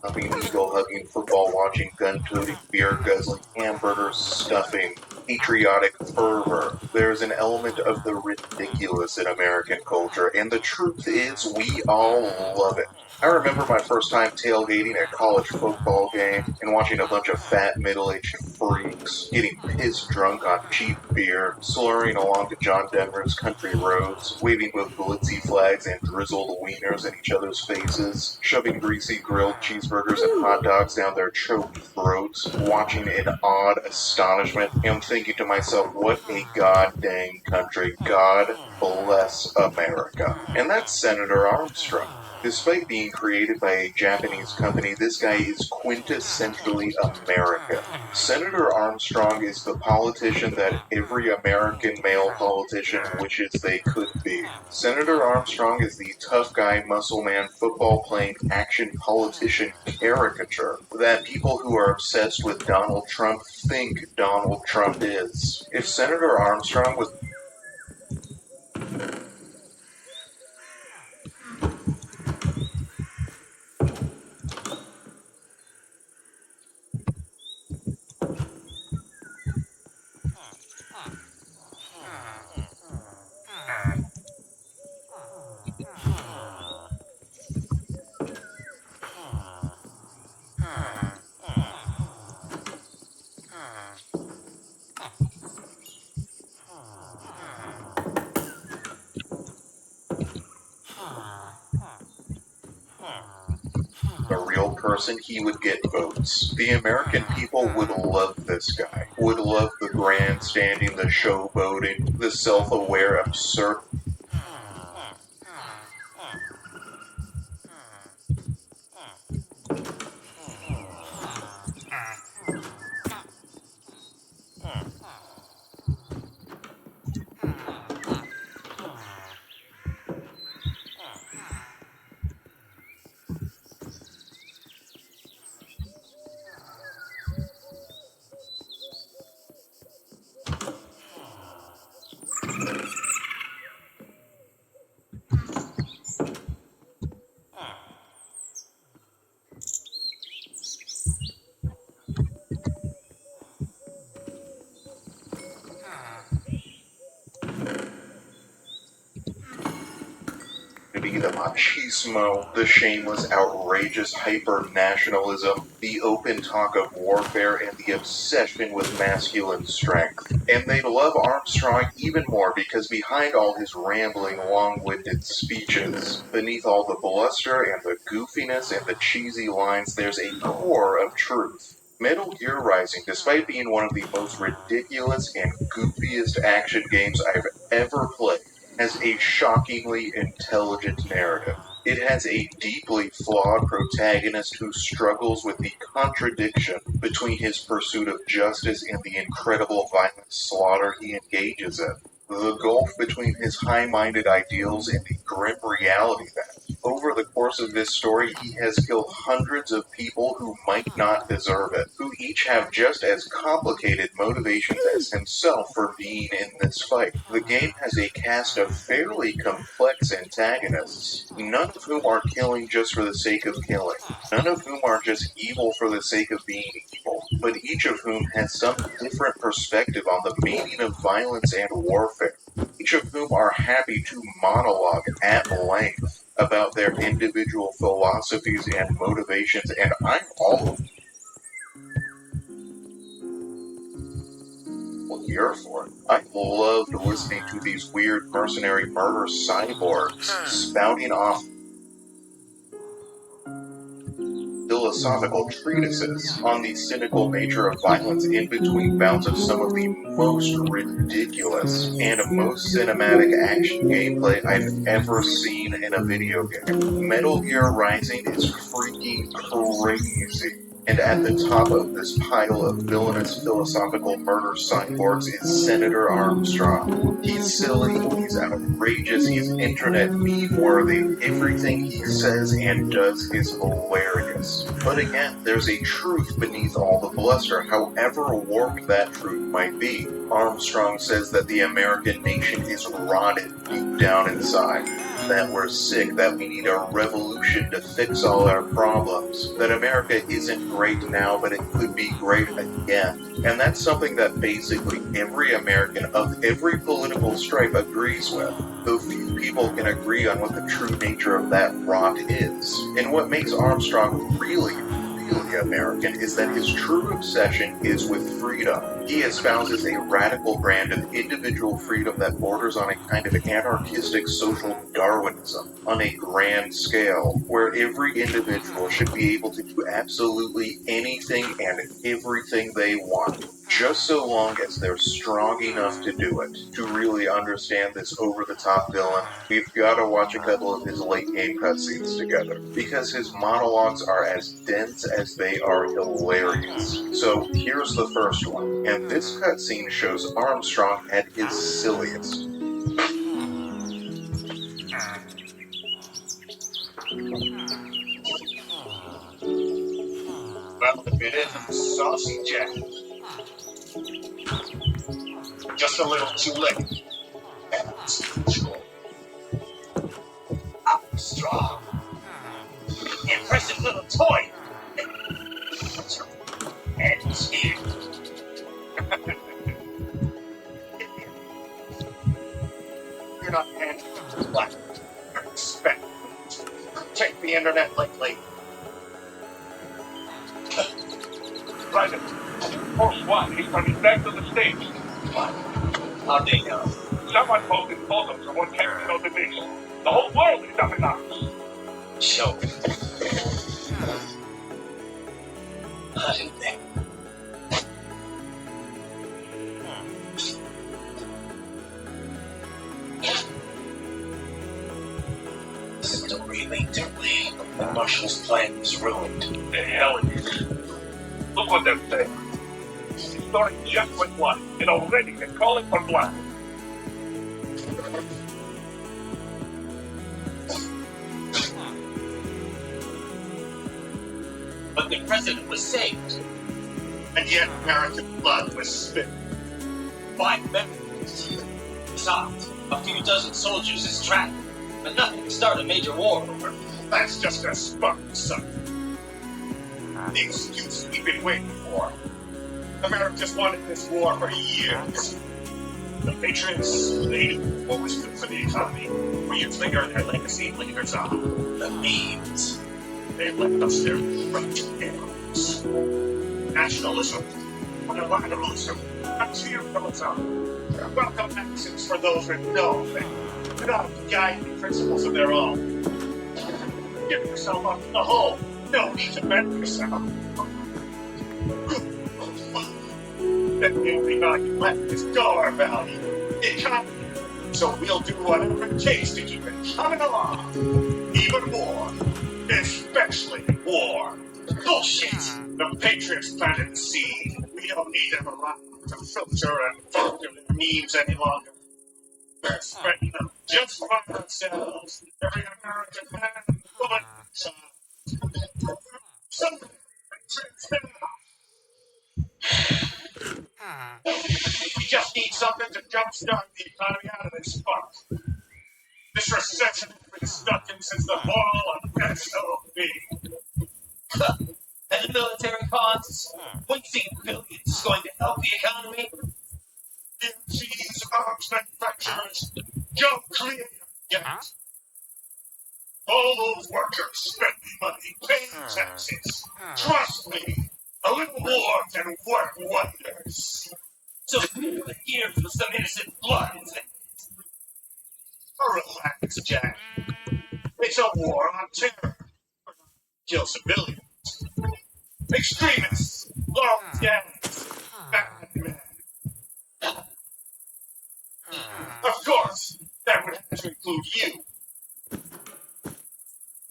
Humping, eagle hugging, football watching, gun toting, beer guzzling, hamburger stuffing, patriotic fervor. There's an element of the ridiculous in American culture, and the truth is, we all love it. I remember my first time tailgating at a college football game and watching a bunch of fat, middle aged freaks, getting piss drunk on cheap beer, slurring along to John Denver's country roads, waving both glitzy flags and drizzled wieners in each other's faces, shoving greasy grilled cheeseburgers and hot dogs down their choked throats, watching in awed astonishment, and thinking to myself, what a goddamn country. God bless America. And that's Senator Armstrong. Despite being created by a Japanese company, this guy is quintessentially American. Senator Armstrong is the politician that every American male politician wishes they could be. Senator Armstrong is the tough guy, muscle man, football playing action politician caricature that people who are obsessed with Donald Trump think Donald Trump is. If Senator Armstrong was a real person, he would get votes. The American people would love this guy. Would love the grandstanding, the showboating, the self-aware absurd. The machismo, the shameless, outrageous hyper-nationalism, the open talk of warfare, and the obsession with masculine strength. And they'd love Armstrong even more because behind all his rambling, long-winded speeches, beneath all the bluster and the goofiness and the cheesy lines, there's a core of truth. Metal Gear Rising, despite being one of the most ridiculous and goofiest action games I've ever played, has a shockingly intelligent narrative. It has a deeply flawed protagonist who struggles with the contradiction between his pursuit of justice and the incredible violent slaughter he engages in. The gulf between his high-minded ideals and the grim reality that, over the course of this story, he has killed hundreds of people who might not deserve it, who each have just as complicated motivations as himself for being in this fight. The game has a cast of fairly complex antagonists, none of whom are killing just for the sake of killing, none of whom are just evil for the sake of being evil, but each of whom has some different perspective on the meaning of violence and warfare, each of whom are happy to monologue at length about their individual philosophies and motivations, and I'm all here for it. I loved listening to these weird mercenary murder cyborgs spouting off philosophical treatises on the cynical nature of violence in between bouts of some of the most ridiculous and most cinematic action gameplay I've ever seen in a video game. Metal Gear Rising is freaking crazy. And at the top of this pile of villainous philosophical murder cyborgs is Senator Armstrong. He's silly, he's outrageous, he's internet meme-worthy. Everything he says and does is hilarious. But again, there's a truth beneath all the bluster, however warped that truth might be. Armstrong says that the American nation is rotted deep down inside, that we're sick, that we need a revolution to fix all our problems, that America isn't great now, but it could be great again. And that's something that basically every American of every political stripe agrees with, though few people can agree on what the true nature of that rot is. And what makes Armstrong really peculiarly American is that his true obsession is with freedom. He espouses a radical brand of individual freedom that borders on a kind of anarchistic social Darwinism on a grand scale, where every individual should be able to do absolutely anything and everything they want, just so long as they're strong enough to do it. To really understand this over-the-top villain, we've got to watch a couple of his late-game cutscenes together, because his monologues are as dense as they are hilarious. So here's the first one, and this cutscene shows Armstrong at his silliest. Well, if it isn't Saucy Jack. Just a little too late. That's control. Armstrong. Impressive little toy. And it's here. You're not handling what you expect. Take the internet lately. Private. Post 1, he's coming back to the States. What? How'd they know? Someone posted photos of what came out the base. The whole world is up in arms. Show me. How did they? Story lately, the Marshall's plan is ruined. The hell it is. Look what they're saying. The story just went live, and already they're calling for blood. But the president was saved. And yet American blood was spilled. 5 members. Besides, a few dozen soldiers is trapped. But nothing to start a major war over. That's just a spark, son. The excuse we've been waiting for. America's wanted this war for years. The Patriots, they knew what was good for the economy. For years later, their legacy lingers on. The memes. They left us their right animals. Nationalism, unilateralism, materialism. Welcome maxims for those with no faith, without guiding principles of their own. Give yourself up to the whole. No need to bend yourself. The only value left is dollar value. The economy. So we'll do whatever it takes to keep it coming along. Even more. Especially war. Bullshit. The Patriots planted the seed. We don't need them around to filter and filter their memes any longer. We're spreading them just by ourselves. Every American man, woman, child. Some Patriots now. We just need something to jumpstart the economy out of this funk. This recession has been stuck in since the fall of SOB. And the military costs, wasting billions is going to help the economy. DMC's arms manufacturers, don't create a gap. All those workers spending money, paying taxes. Trust me, a little more can work wonders. So the years with some innocent blood is it? Relax, Jack. It's a war on terror. Kill civilians. Extremists, lawless gangs, bad men. Of course, that would have to include you.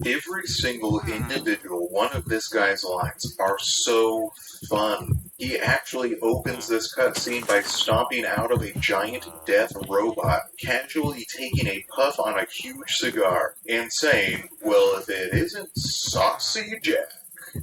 Every single individual one of this guy's lines are so fun. He actually opens this cutscene by stomping out of a giant death robot, casually taking a puff on a huge cigar, and saying, well, if it isn't Saucy Jack.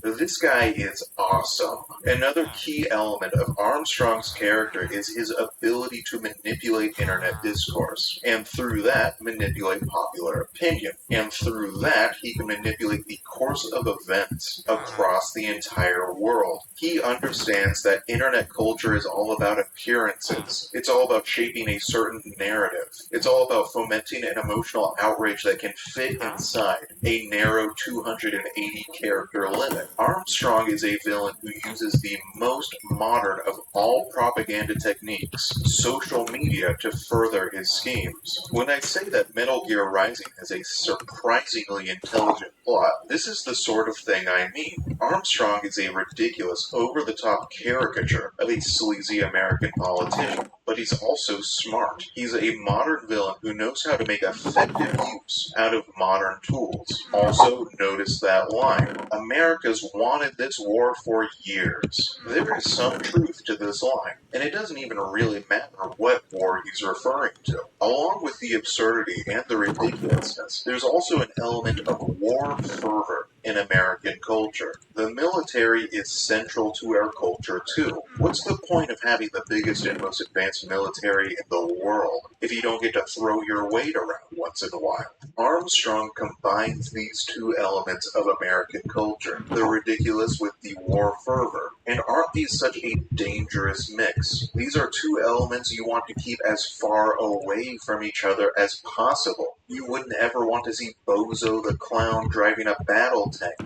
This guy is awesome. Another key element of Armstrong's character is his ability to manipulate internet discourse, and through that, manipulate popular opinion. And through that, he can manipulate the course of events across the entire world. He understands that internet culture is all about appearances. It's all about shaping a certain narrative. It's all about fomenting an emotional outrage that can fit inside a narrow 280 character limit. it, Armstrong is a villain who uses the most modern of all propaganda techniques, social media, to further his schemes. When I say that Metal Gear Rising has a surprisingly intelligent plot, this is the sort of thing I mean. Armstrong is a ridiculous, over-the-top caricature of a sleazy American politician, but he's also smart. He's a modern villain who knows how to make effective use out of modern tools. Also, notice that line. America's wanted this war for years. There is some truth to this line, and it doesn't even really matter what war he's referring to. Along with the absurdity and the ridiculousness, there's also an element of war fervor in American culture. The military is central to our culture too. What's the point of having the biggest and most advanced military in the world if you don't get to throw your weight around once in a while? Armstrong combines these two elements of American culture, the ridiculous with the war fervor. And aren't these such a dangerous mix? These are two elements you want to keep as far away from each other as possible. You wouldn't ever want to see Bozo the Clown driving a battle tank.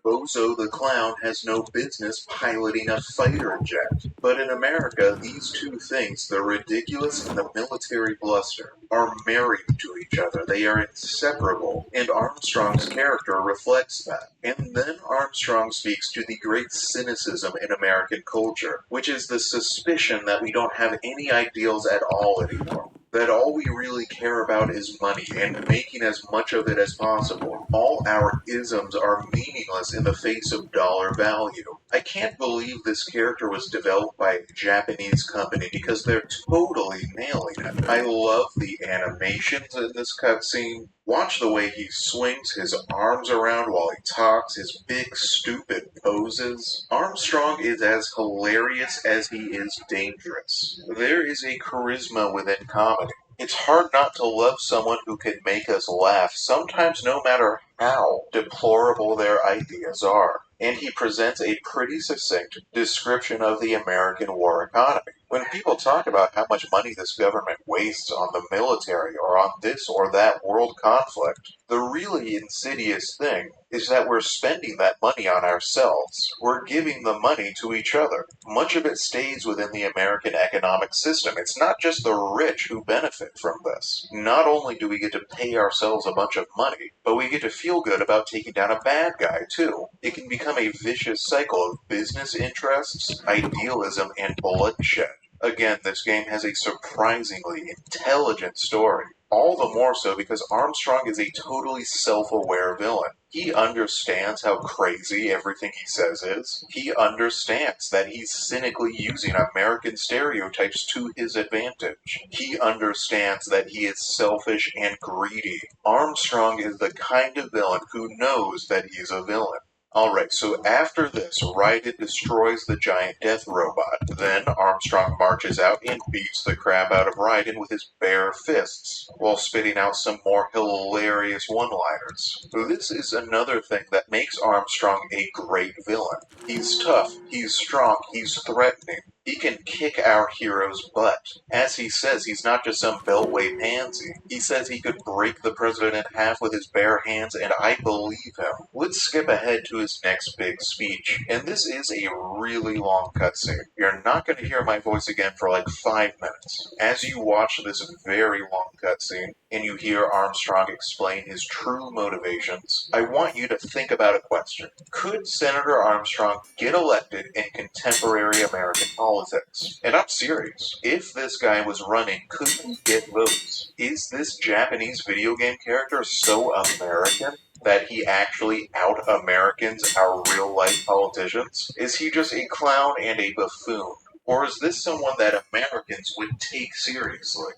Bozo the Clown has no business piloting a fighter jet. But in America, these two things, the ridiculous and the military bluster, are married to each other. They are inseparable, and Armstrong's character reflects that. And then Armstrong speaks to the great cynicism in American culture, which is the suspicion that we don't have any ideals at all anymore. That all we really care about is money and making as much of it as possible. All our isms are meaningless in the face of dollar value. I can't believe this character was developed by a Japanese company because they're totally nailing it. I love the animations in this cutscene. Watch the way he swings his arms around while he talks, his big stupid poses. Armstrong is as hilarious as he is dangerous. There is a charisma within comedy. It's hard not to love someone who can make us laugh, sometimes no matter how deplorable their ideas are. And he presents a pretty succinct description of the American war economy. When people talk about how much money this government wastes on the military or on this or that world conflict, the really insidious thing is that we're spending that money on ourselves. We're giving the money to each other. Much of it stays within the American economic system. It's not just the rich who benefit from this. Not only do we get to pay ourselves a bunch of money, but we get to feel good about taking down a bad guy too. It can become a vicious cycle of business interests, idealism, and bloodshed. Again, this game has a surprisingly intelligent story. All the more so because Armstrong is a totally self-aware villain. He understands how crazy everything he says is. He understands that he's cynically using American stereotypes to his advantage. He understands that he is selfish and greedy. Armstrong is the kind of villain who knows that he's a villain. Alright, so after this, Raiden destroys the giant death robot. Then Armstrong marches out and beats the crap out of Raiden with his bare fists, while spitting out some more hilarious one-liners. This is another thing that makes Armstrong a great villain. He's tough, he's strong, he's threatening. He can kick our hero's butt. As he says, he's not just some beltway pansy. He says he could break the president in half with his bare hands, and I believe him. Let's skip ahead to his next big speech. And this is a really long cutscene. You're not going to hear my voice again for like 5 minutes. As you watch this very long cutscene, and you hear Armstrong explain his true motivations, I want you to think about a question. Could Senator Armstrong get elected in contemporary American politics? And I'm serious. If this guy was running, could he get votes? Is this Japanese video game character so American that he actually out-Americans our real-life politicians? Is he just a clown and a buffoon? Or is this someone that Americans would take seriously?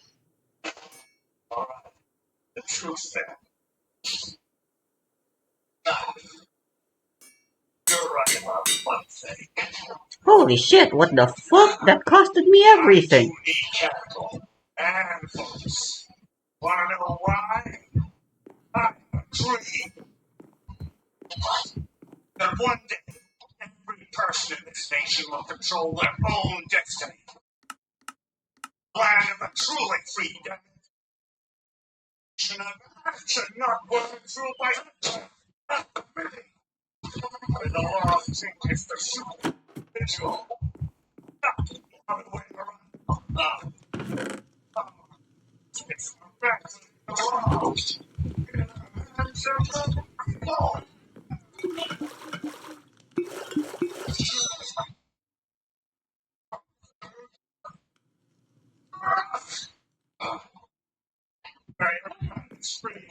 Alright, the truth then. You're right about one thing. Holy shit, what the fuck? That costed me everything. I need capital and votes. Wanna know why? I agree that one day every person in this nation will control their own destiny. Land of a truly free nation of action, not worked through by a committee. When the law changes the superficial, not the other way around. It's the fact of the law. It's free.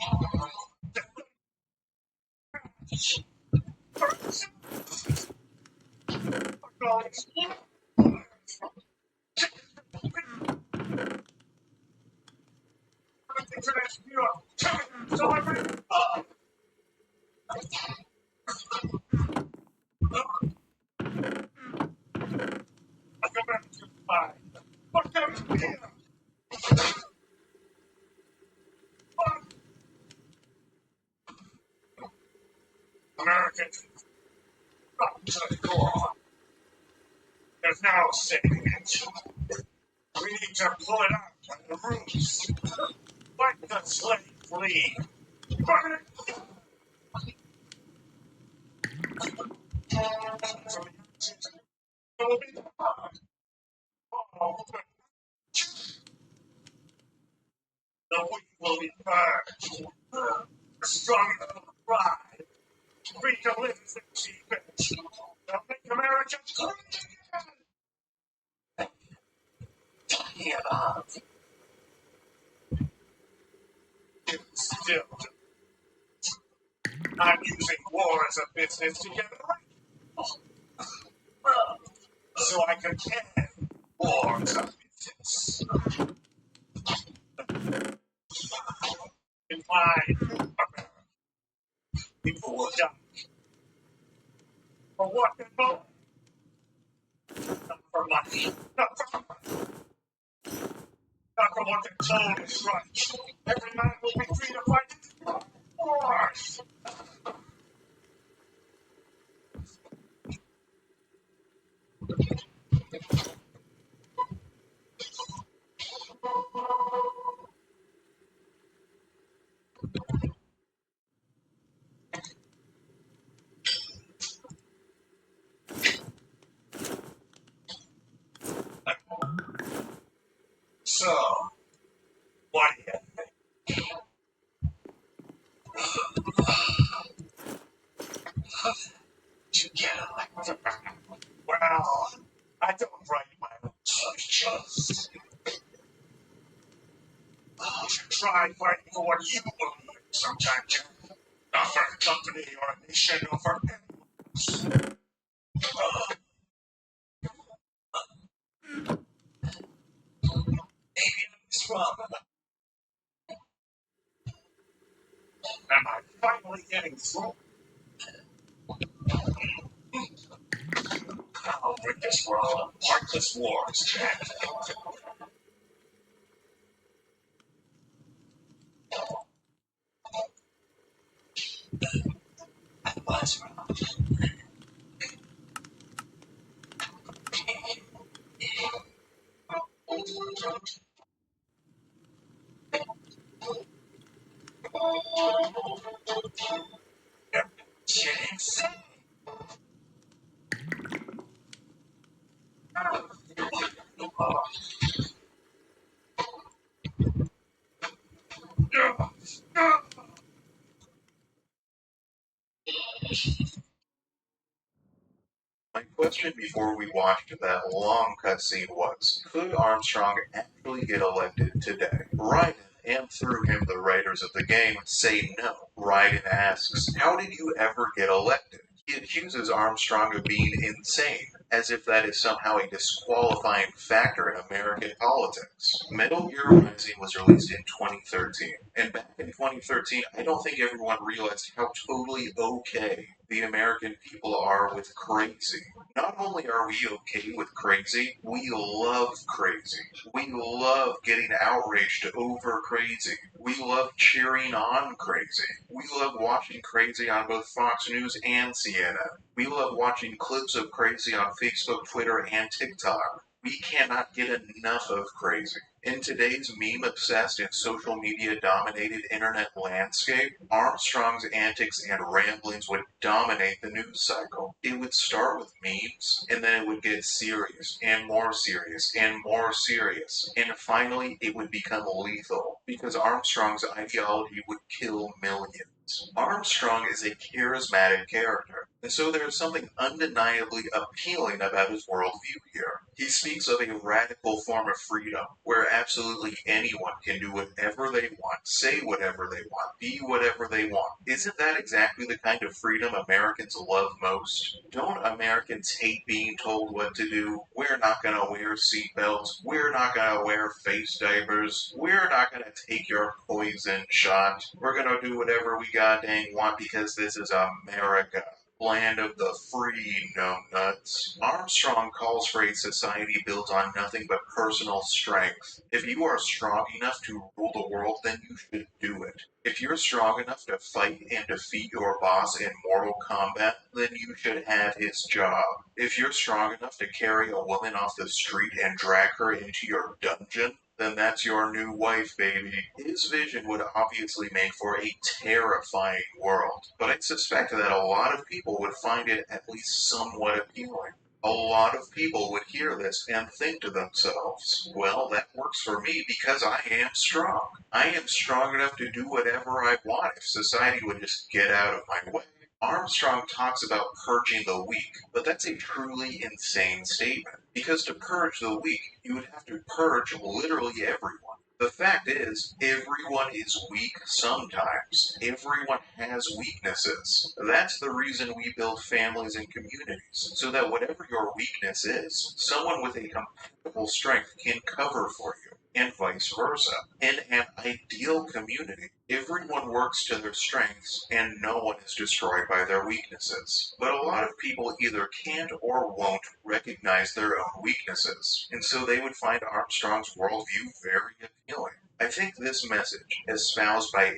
Americans, up to the core. There's no saving it. We need to pull it out by the roots. Like the slave flea. Burn it. From the ashes, it will be the oh, the weak will be purged. The strong will thrive. We can live as a cheap bitch. They'll make America great again. Talking about still. I'm using war as a business to get right. So I can end war as a business. In my America, people will die. For what and for? Not for money. Not for what they're told is right. Every man will be free to fight his wars. So, what do you think? To get elected? Well, I don't write my own speeches. You should try fighting for what you believe in sometime, Jack. Not for a company or a nation or for anyone else. Maybe I'm wrong. Am I finally getting through? I'll rid this world of heartless wars, Jack. I was wrong. You're insane. My question before we watched that long cutscene was, could Armstrong actually get elected today? Raiden, and through him the writers of the game, say no. Raiden asks, how did you ever get elected? He accuses Armstrong of being insane, as if that is somehow a disqualifying factor in American politics. Metal Gear Rising was released in 2013, and back in 2013, I don't think everyone realized how totally okay the American people are with crazy. Not only are we okay with crazy, we love crazy. We love getting outraged over crazy. We love cheering on crazy. We love watching crazy on both Fox News and CNN. We love watching clips of crazy on Facebook, Twitter, and TikTok. We cannot get enough of crazy. In today's meme-obsessed and social media-dominated internet landscape, Armstrong's antics and ramblings would dominate the news cycle. It would start with memes, and then it would get serious, and more serious, and more serious, and finally it would become lethal, because Armstrong's ideology would kill millions. Armstrong is a charismatic character, and so there is something undeniably appealing about his worldview here. He speaks of a radical form of freedom, where absolutely anyone can do whatever they want, say whatever they want, be whatever they want. Isn't that exactly the kind of freedom Americans love most? Don't Americans hate being told what to do? We're not gonna wear seatbelts. We're not gonna wear face diapers. We're not gonna take your poison shot. We're gonna do whatever we goddamn want because this is America. Land of the free, no nuts. Armstrong calls for a society built on nothing but personal strength. If you are strong enough to rule the world, then you should do it. If you're strong enough to fight and defeat your boss in Mortal Kombat, then you should have his job. If you're strong enough to carry a woman off the street and drag her into your dungeon, then that's your new wife, baby. His vision would obviously make for a terrifying world, but I suspect that a lot of people would find it at least somewhat appealing. A lot of people would hear this and think to themselves, well, that works for me because I am strong. I am strong enough to do whatever I want if society would just get out of my way. Armstrong talks about purging the weak, but that's a truly insane statement. Because to purge the weak, you would have to purge literally everyone. The fact is, everyone is weak sometimes. Everyone has weaknesses. That's the reason we build families and communities, so that whatever your weakness is, someone with a compatible strength can cover for you, and vice versa. In an ideal community, everyone works to their strengths and no one is destroyed by their weaknesses. But a lot of people either can't or won't recognize their own weaknesses, and so they would find Armstrong's worldview very appealing. I think this message, espoused by a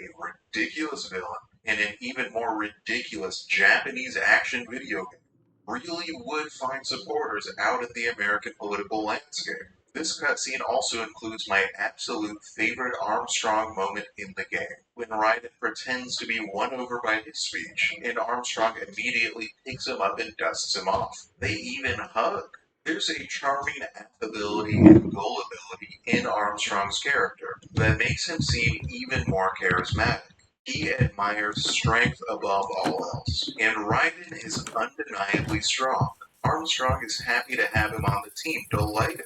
ridiculous villain and an even more ridiculous Japanese action video game, really would find supporters out in the American political landscape. This cutscene also includes my absolute favorite Armstrong moment in the game, when Raiden pretends to be won over by his speech, and Armstrong immediately picks him up and dusts him off. They even hug. There's a charming affability and gullibility in Armstrong's character that makes him seem even more charismatic. He admires strength above all else, and Raiden is undeniably strong. Armstrong is happy to have him on the team, delighted.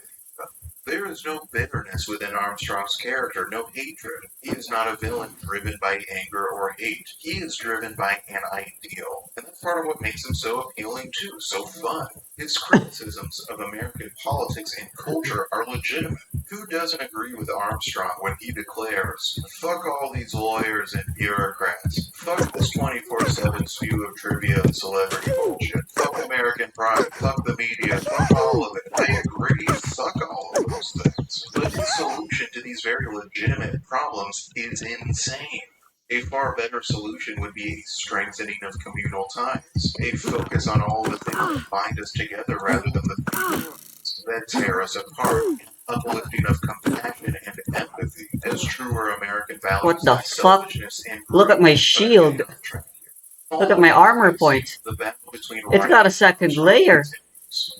There is no bitterness within Armstrong's character, no hatred. He is not a villain driven by anger or hate. He is driven by an ideal. And that's part of what makes him so appealing too, so fun. His criticisms of American politics and culture are legitimate. Who doesn't agree with Armstrong when he declares, fuck all these lawyers and bureaucrats. Fuck this 24/7 spew of trivia and celebrity bullshit. Fuck American pride. Fuck the media. Fuck all of it. I agree. Fuck all of those things. But his solution to these very legitimate problems is insane. A far better solution would be a strengthening of communal ties, a focus on all the things that bind us together rather than the things that tear us apart, uplifting of compassion and empathy as truer American values What than the fuck? selfishness and Look greed. at my But I'm shield. getting off track here. Look at my armor points. The battle between It's got a second layer.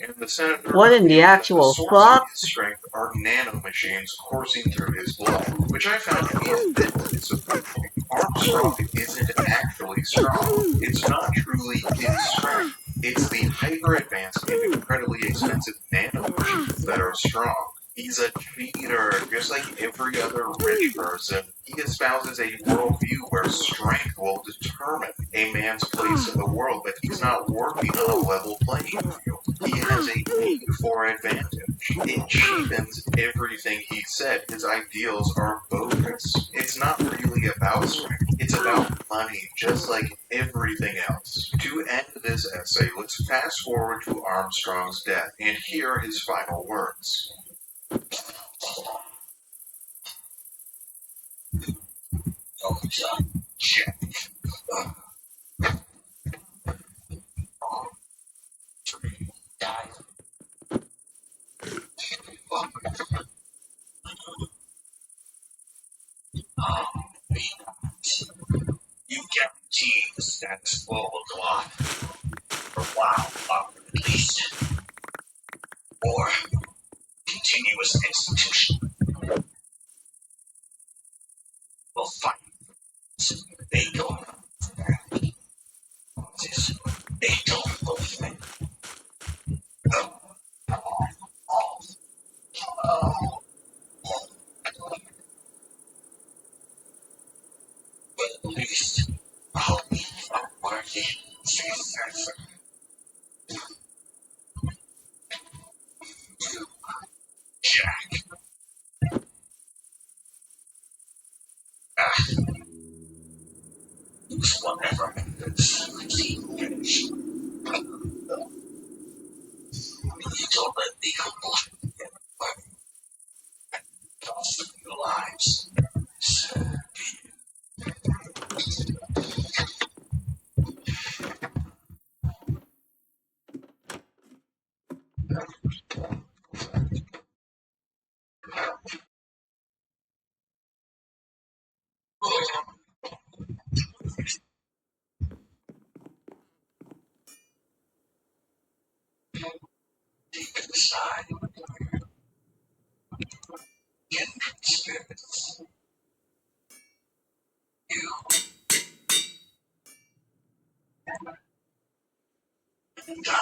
and the senator What in the reveals that actual source fuck? of his strength are nanomachines coursing through his blood, which I found to be a bit disappointing. Armstrong isn't actually strong. It's not truly his strength. It's the hyper-advanced and incredibly expensive nanomachines that are strong. He's a cheater, just like every other rich person. He espouses a worldview where strength will determine a man's place in the world, but he's not working on a level playing field. He has a need for advantage. It cheapens everything he said. His ideals are bogus. It's not really about strength. It's about money, just like everything else. To end this essay, let's fast forward to Armstrong's death and hear his final words. Oh, son. Shit. Died. You guarantee the status quo will go on for a while longer at least. Or continuous institution will fight. They don't this. They don't go through. But at least I'll be worthy successor. Jack. Use whatever methods he finish. You don't let legal bullshit get away. Cost of your lives. So deep inside, kindred spirits. You and I.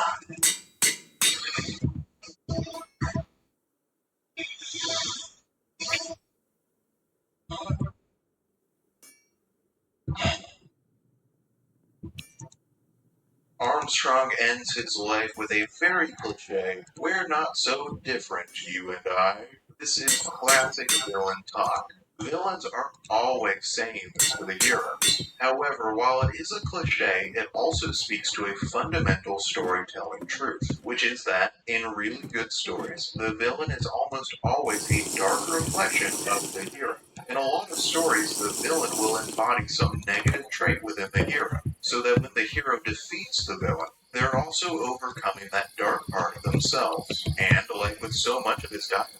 Armstrong ends his life with a very cliche, "We're not so different, you and I." This is classic villain talk. Villains aren't always saying this to the heroes. However, while it is a cliche, it also speaks to a fundamental storytelling truth, which is that, in really good stories, the villain is almost always a dark reflection of the hero. In a lot of stories, the villain will embody some negative trait within the hero, so that when the hero defeats the villain, they're also overcoming that dark part of themselves. And, like with so much of his dialogue,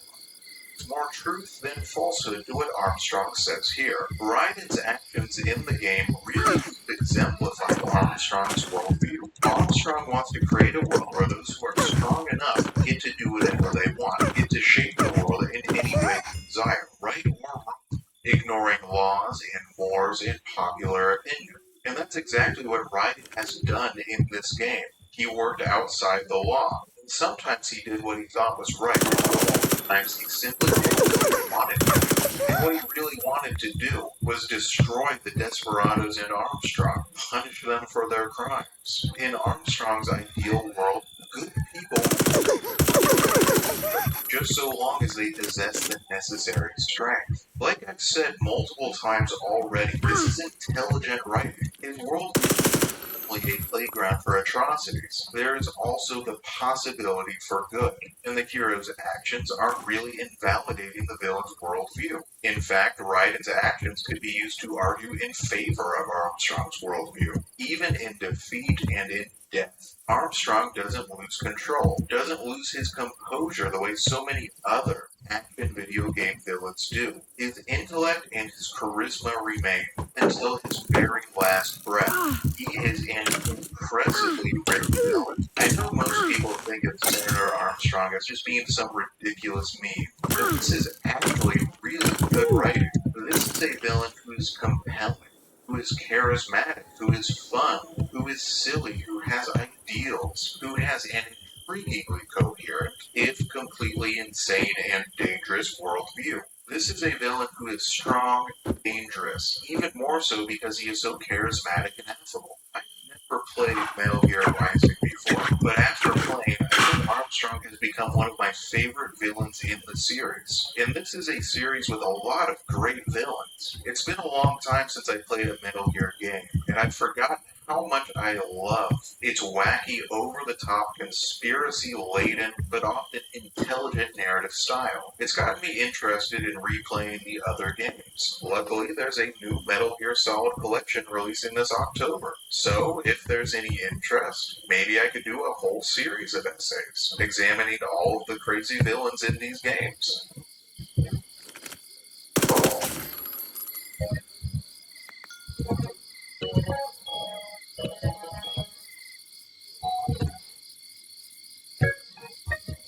there's more truth than falsehood to what Armstrong says here. Raiden's actions in the game really exemplify Armstrong's worldview. Armstrong wants to create a world where those who are strong enough get to do whatever they want, get to shape the world in any way they desire, right or wrong, ignoring laws and wars and popular opinion. And that's exactly what Raiden has done in this game. He worked outside the law. Sometimes he did what he thought was right. Sometimes he simply did what he wanted. And what he really wanted to do was destroy the desperados in Armstrong, punish them for their crimes. In Armstrong's ideal world, good people just so long as they possess the necessary strength. Like I've said multiple times already, this is intelligent writing. His world a playground for atrocities. There is also the possibility for good, and the hero's actions aren't really invalidating the villain's worldview. In fact, Raiden's actions could be used to argue in favor of Armstrong's worldview, even in defeat and in death. Armstrong doesn't lose control, doesn't lose his composure the way so many other action video game villains do. His intellect and his charisma remain until his very last breath. He is an impressively written villain. I know most people think of Senator Armstrong as just being some ridiculous meme, but this is actually really good writing. This is a villain who is compelling, who is charismatic, who is fun, who is silly, who has ideals, who has an intriguingly coherent, if completely insane and dangerous worldview. This is a villain who is strong, dangerous, even more so because he is so charismatic and affable. I've never played Metal Gear Rising before, but after playing, I think Armstrong has become one of my favorite villains in the series. And this is a series with a lot of great villains. It's been a long time since I played a Metal Gear game, and I'd forgotten how much I love its wacky, over-the-top, conspiracy-laden, but often intelligent narrative style. It's gotten me interested in replaying the other games. Luckily, there's a new Metal Gear Solid collection releasing this October. So, if there's any interest, maybe I could do a whole series of essays, examining all of the crazy villains in these games.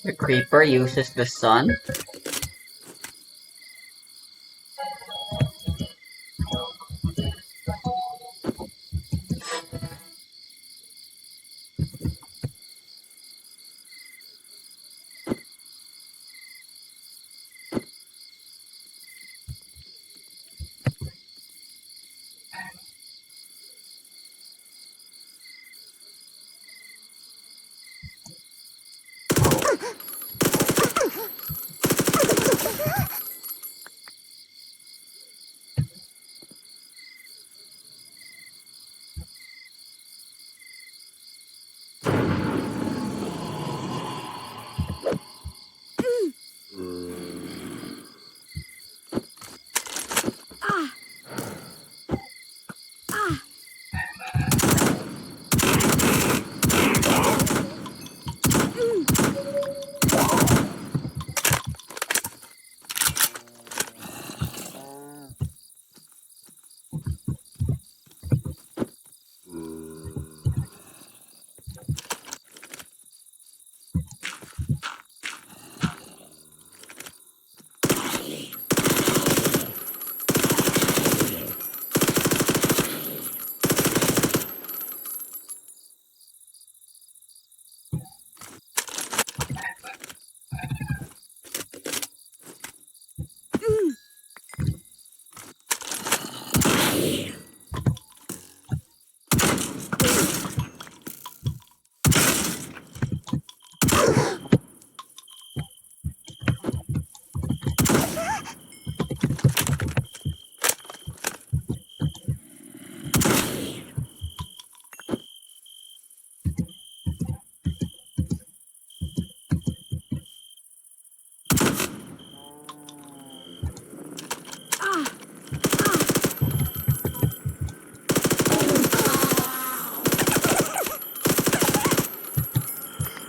The creeper uses the sun?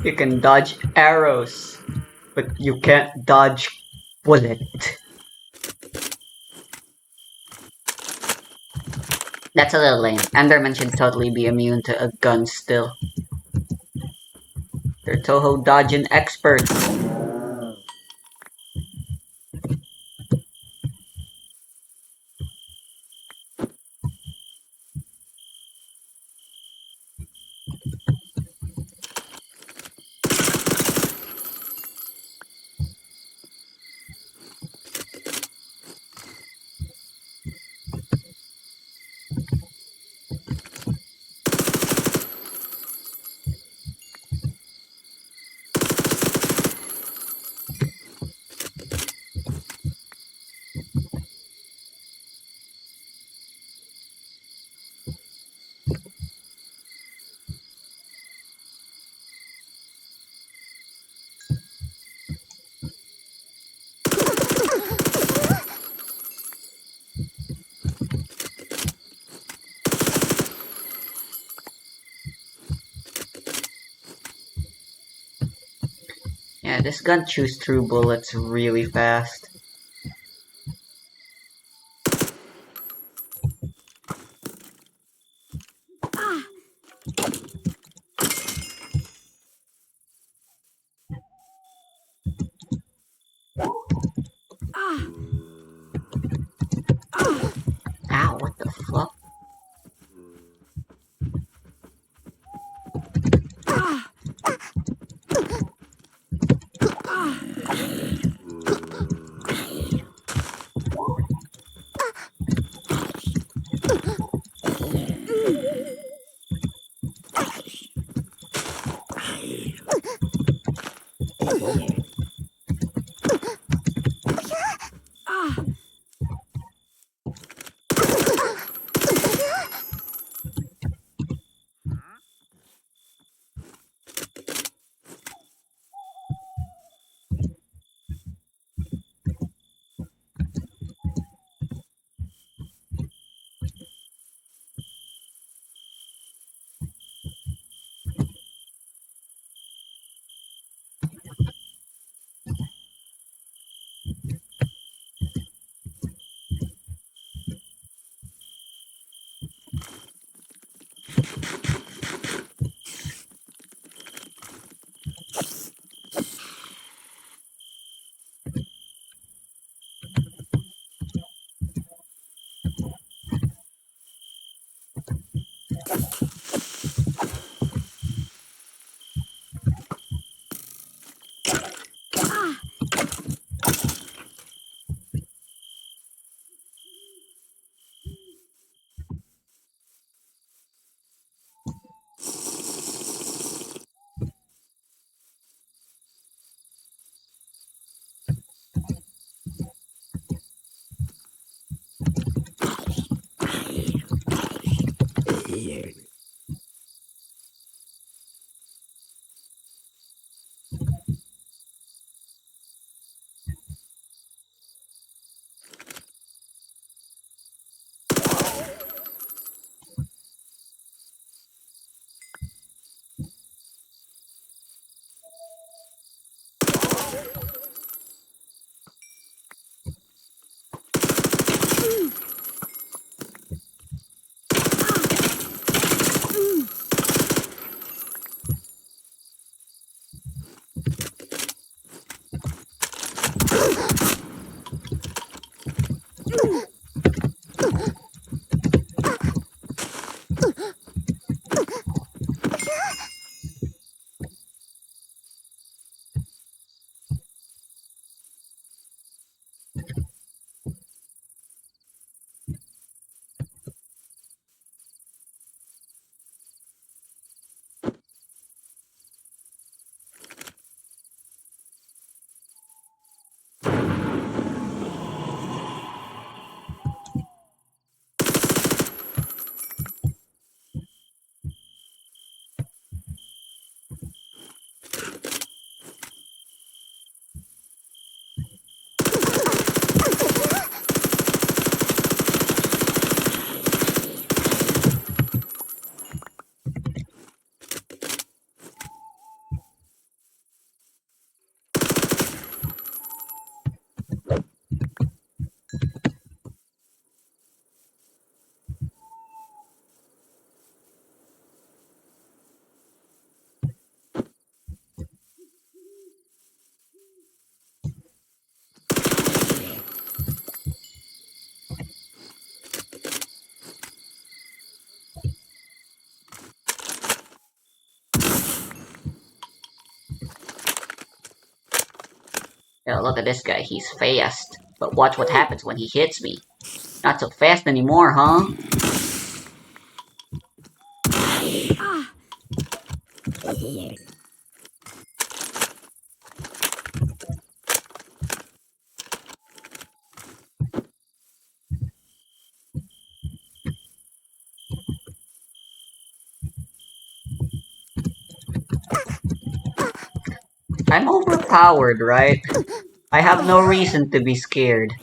You can dodge arrows, but you can't dodge bullet. That's a little lame. Enderman should totally be immune to a gun still. They're Toho dodging experts. Yeah, this gun chews through bullets really fast. Ow, what the fuck? Yo, look at this guy, he's fast. But watch what happens when he hits me. Not so fast anymore, huh? I'm overpowered, right? I have no reason to be scared.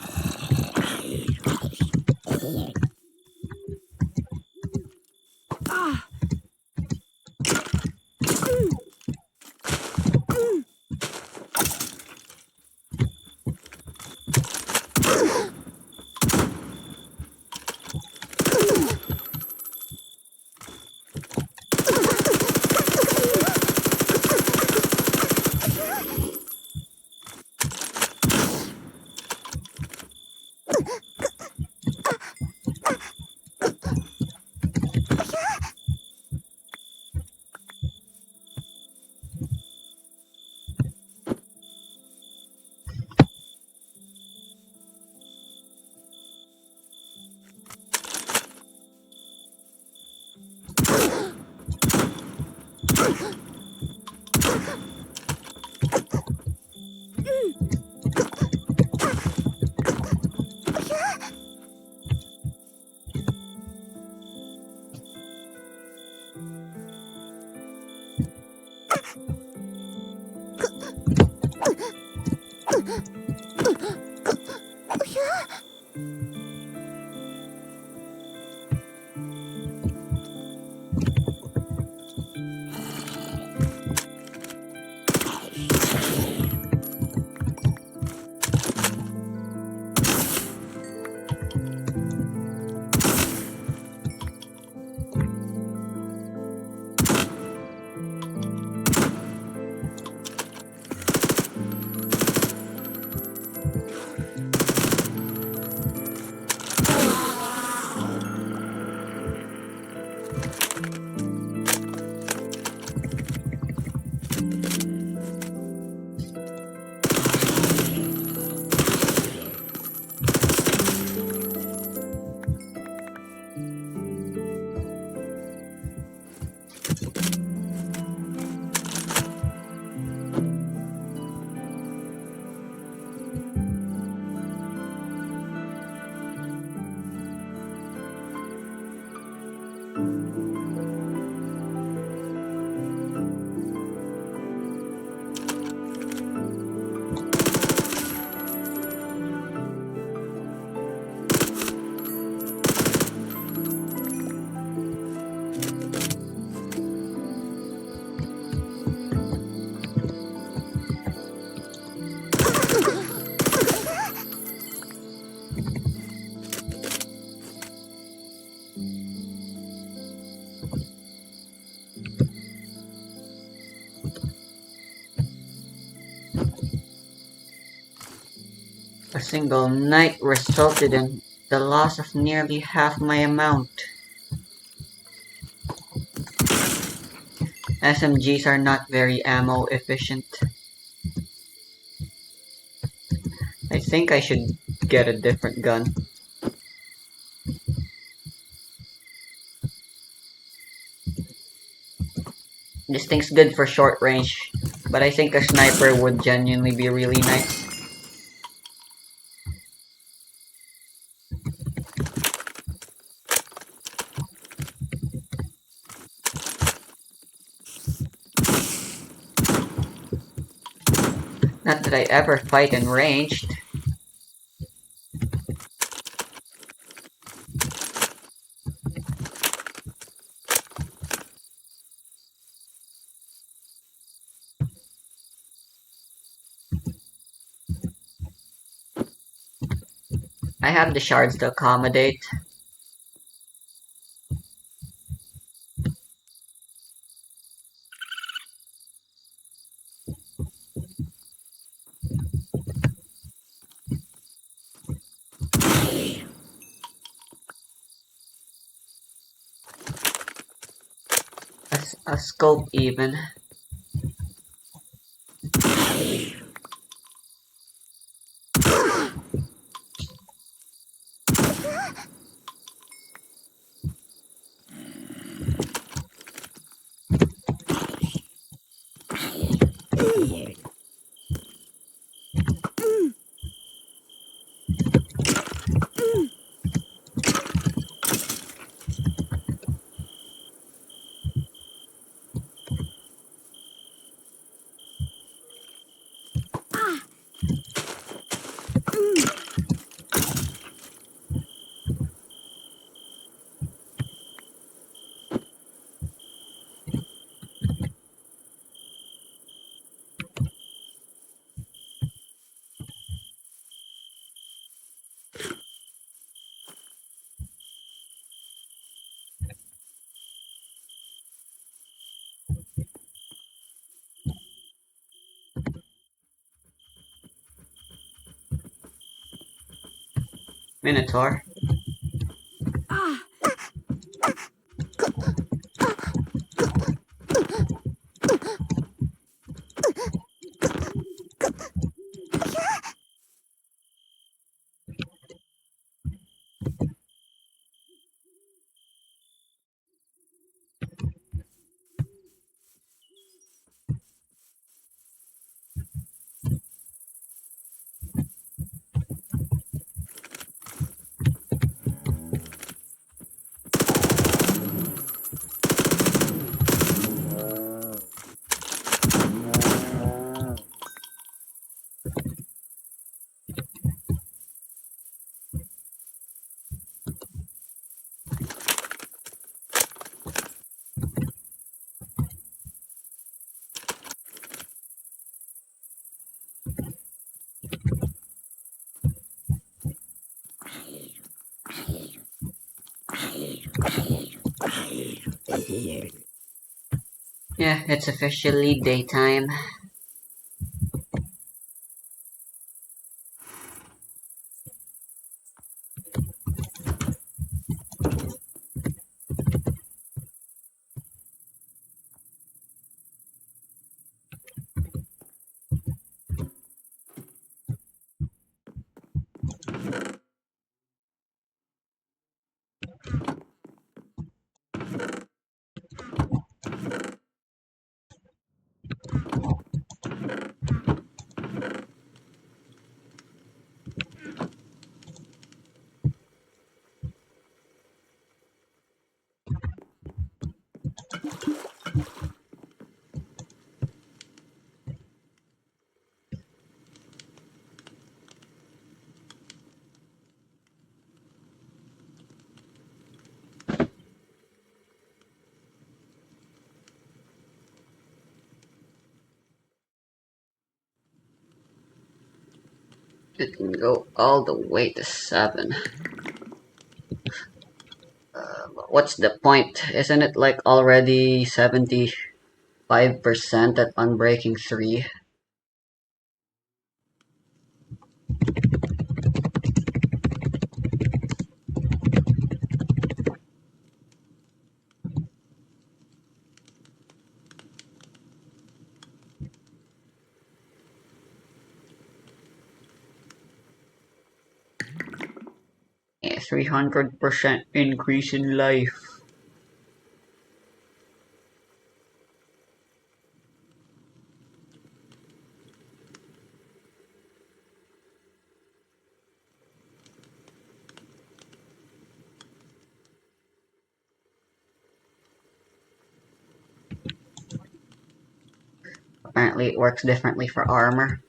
A single night resulted in the loss of nearly half my amount. SMGs are not very ammo efficient. I think I should get a different gun. This thing's good for short range, but I think a sniper would genuinely be really nice. Not that I ever fight in ranged. I have the shards to accommodate. A scope even. Minotaur. Yeah, it's officially daytime. It can go all the way to 7. But what's the point? Isn't it like already 75% at Unbreaking 3? 300% increase in life. Apparently it works differently for armor.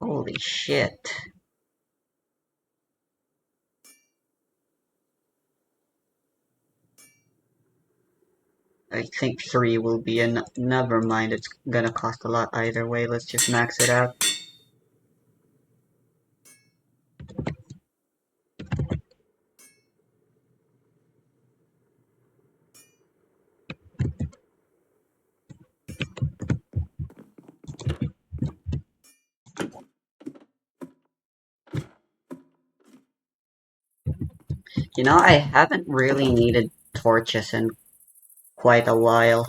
Holy shit. I think 3 will be never mind, it's gonna cost a lot either way, let's just max it out. You know, I haven't really needed torches in quite a while.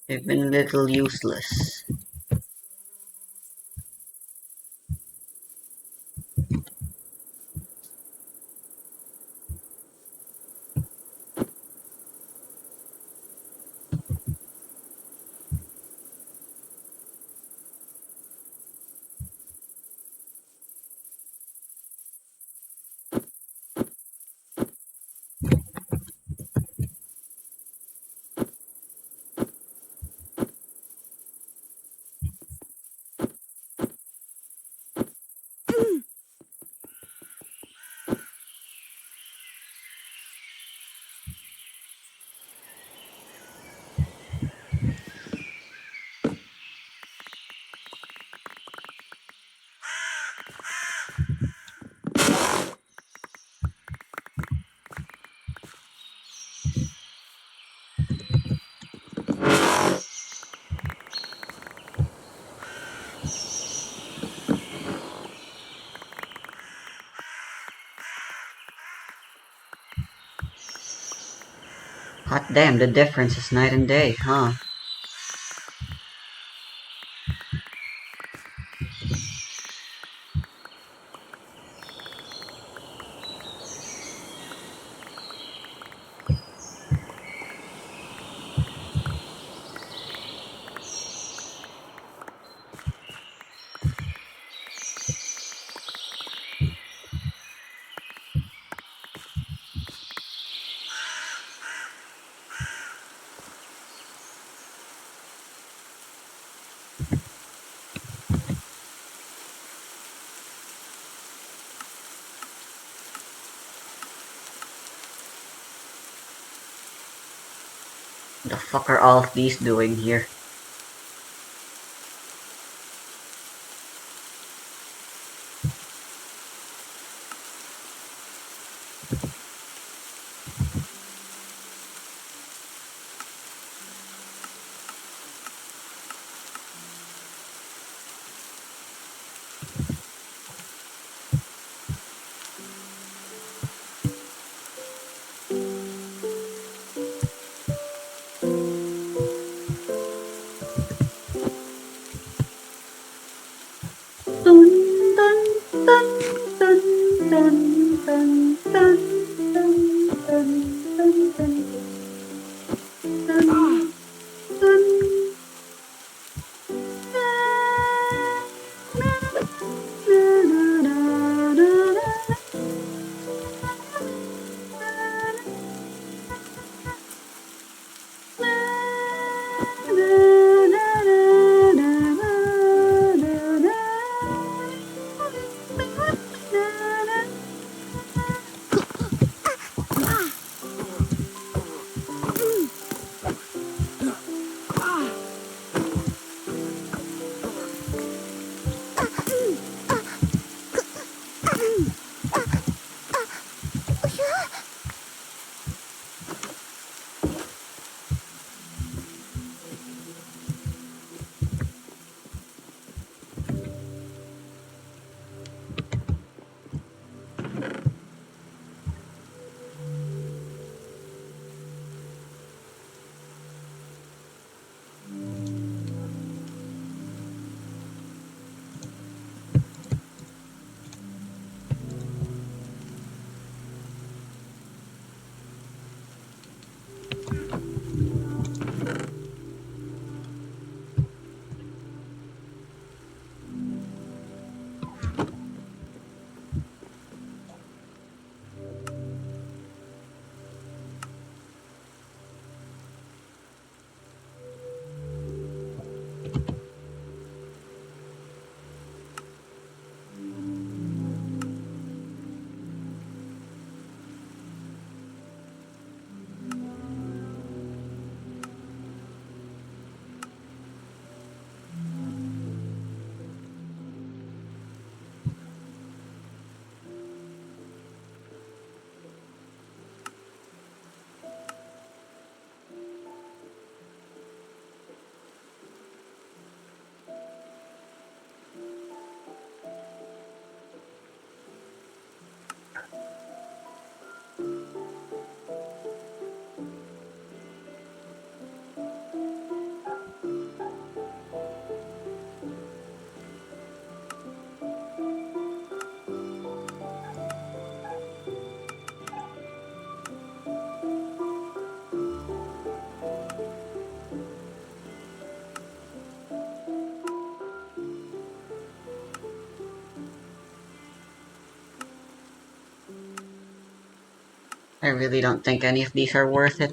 They've been a little useless. Hot damn, the difference is night and day, huh? The fuck are all of these doing here? I really don't think any of these are worth it.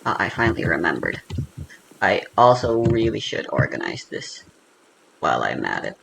I finally remembered. I also really should organize this while I'm at it.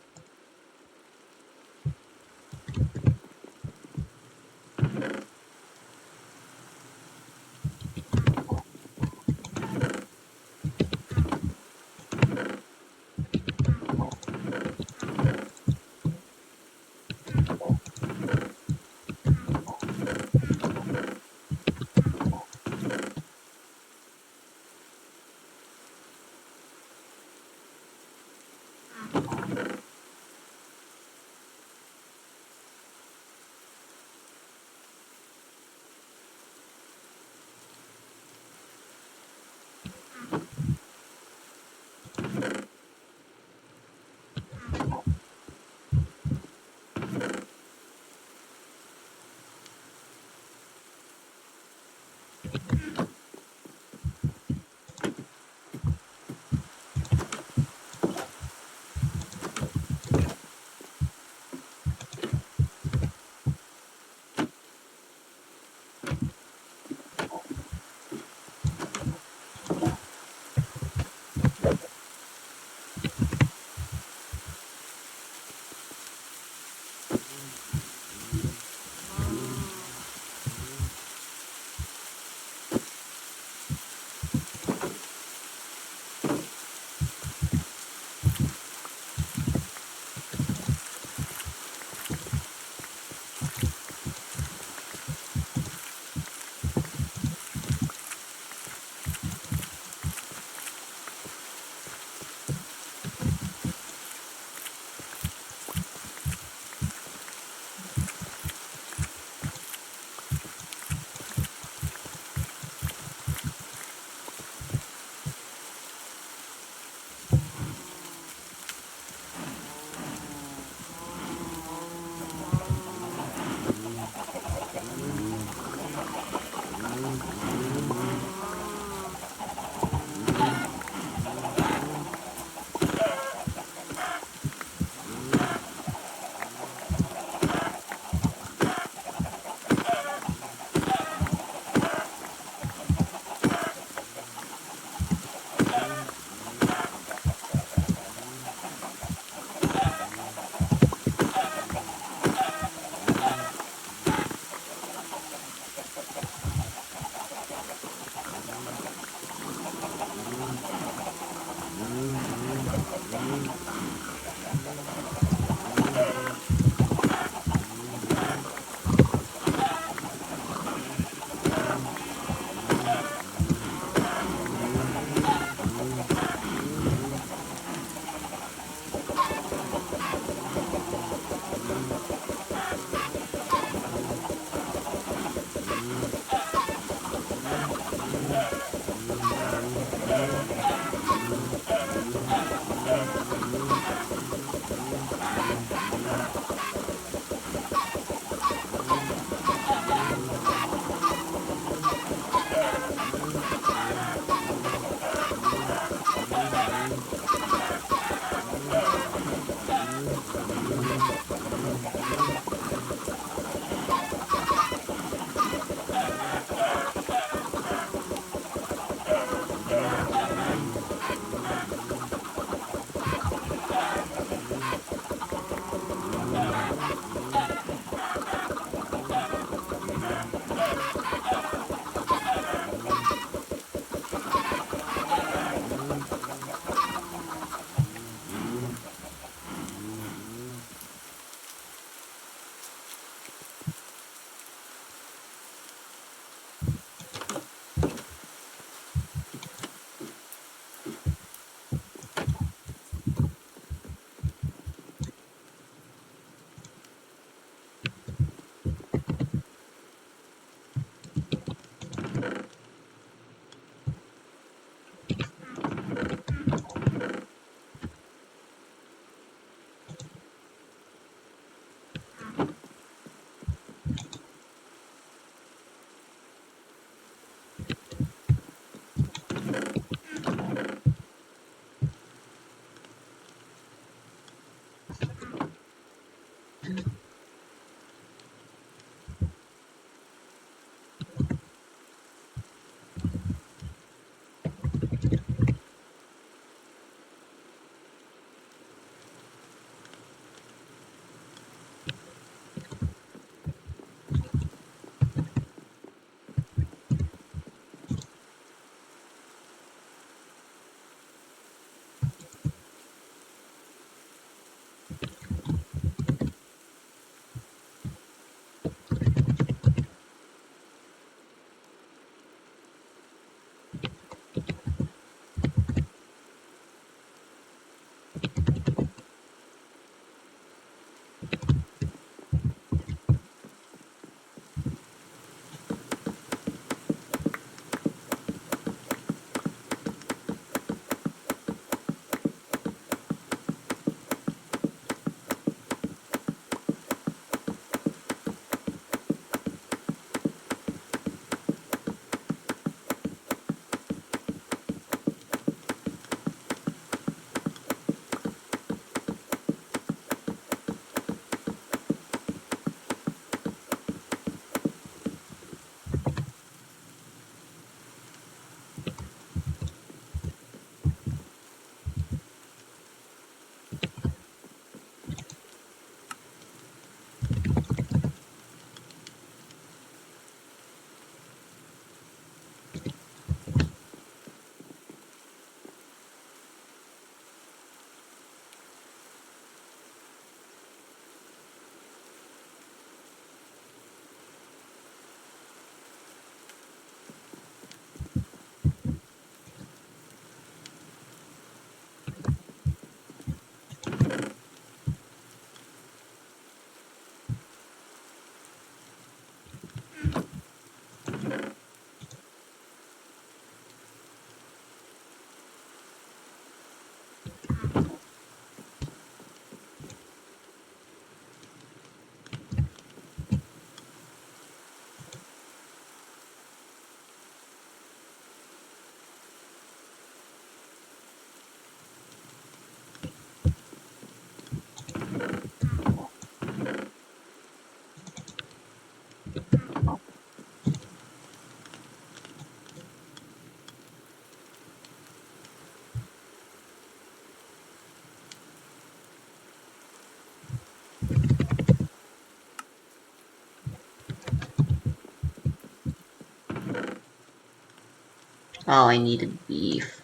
Oh, I needed beef.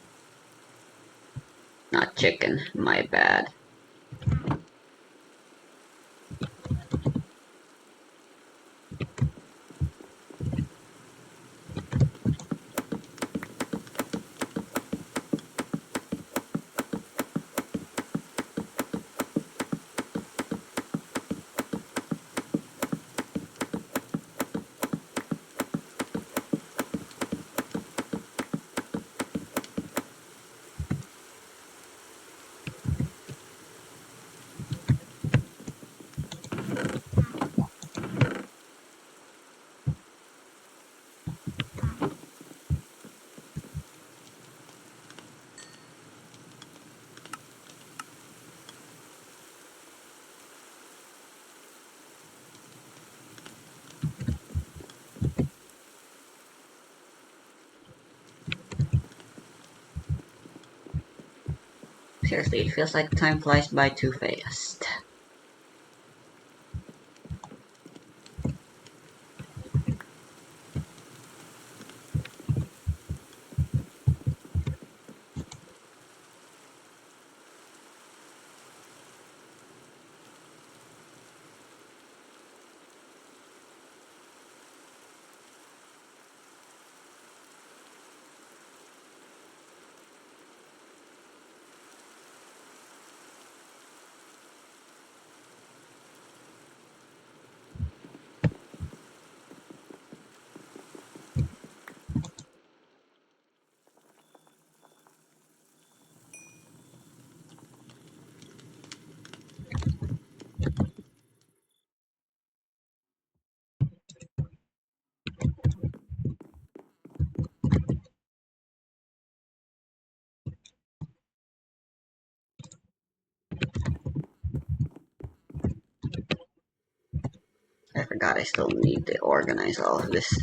Not chicken. My bad. Seriously, it feels like time flies by too fast. I forgot I still need to organize all of this.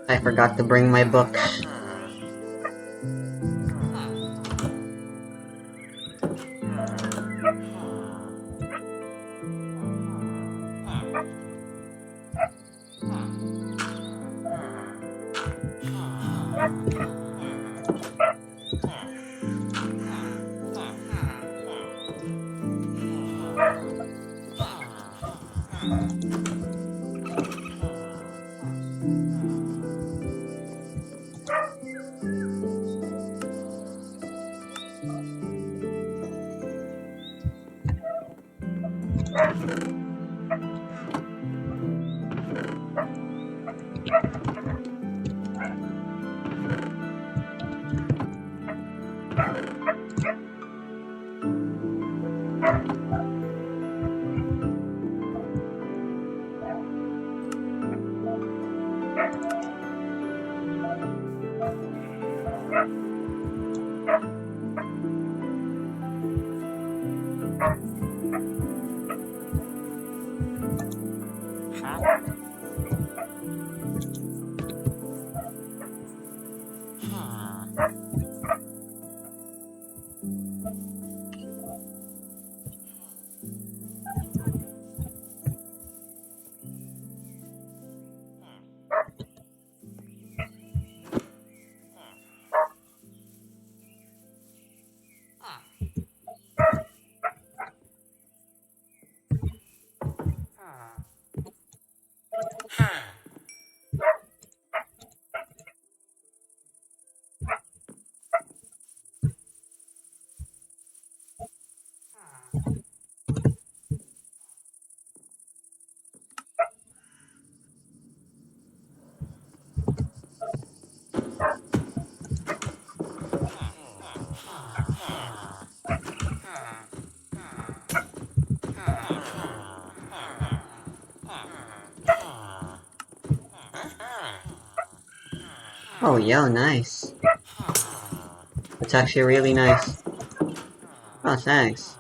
I forgot to bring my books. Oh, yo, nice. That's actually really nice. Oh, thanks.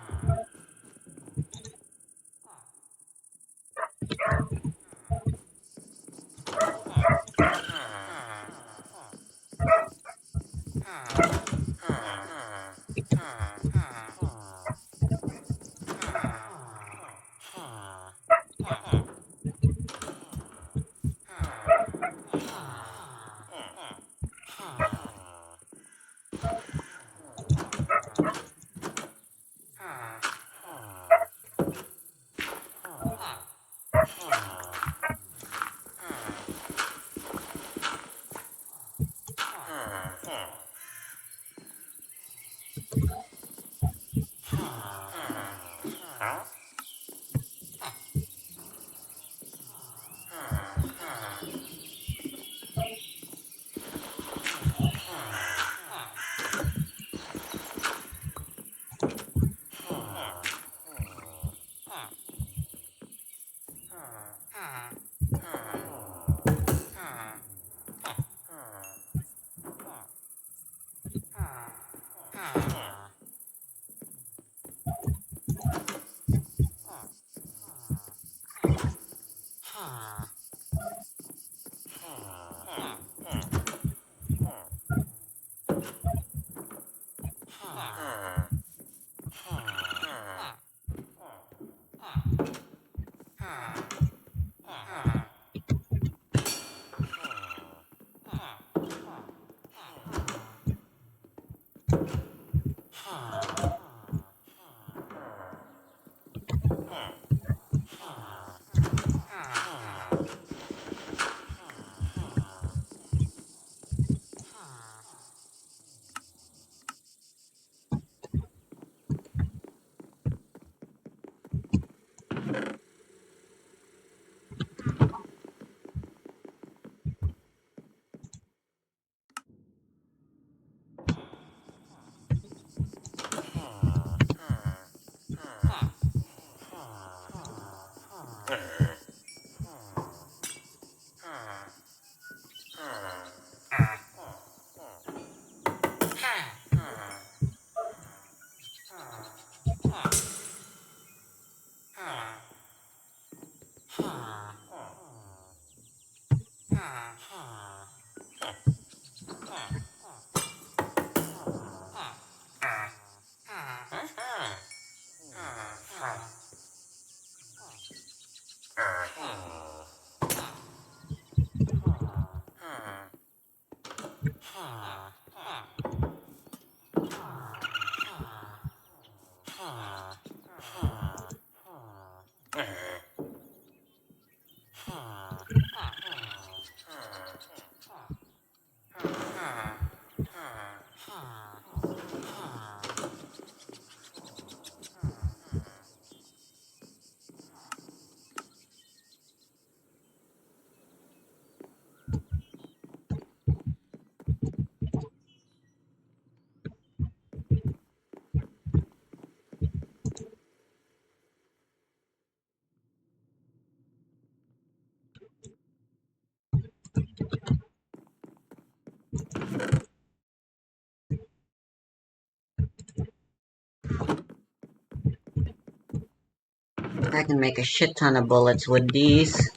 I can make a shit ton of bullets with these.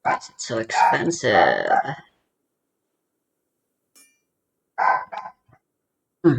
Why is it so expensive? Hmm.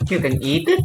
You can eat it?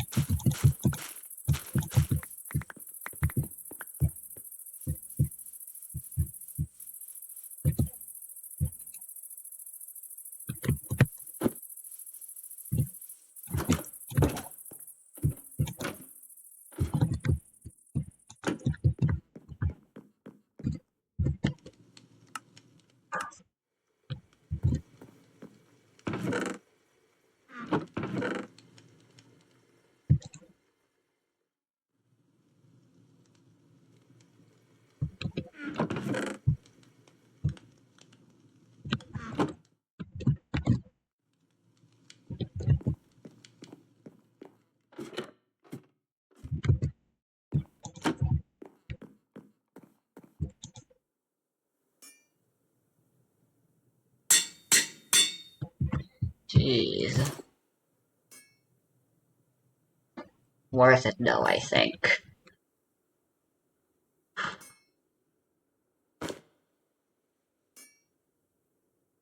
Jeez. Worth it though, I think.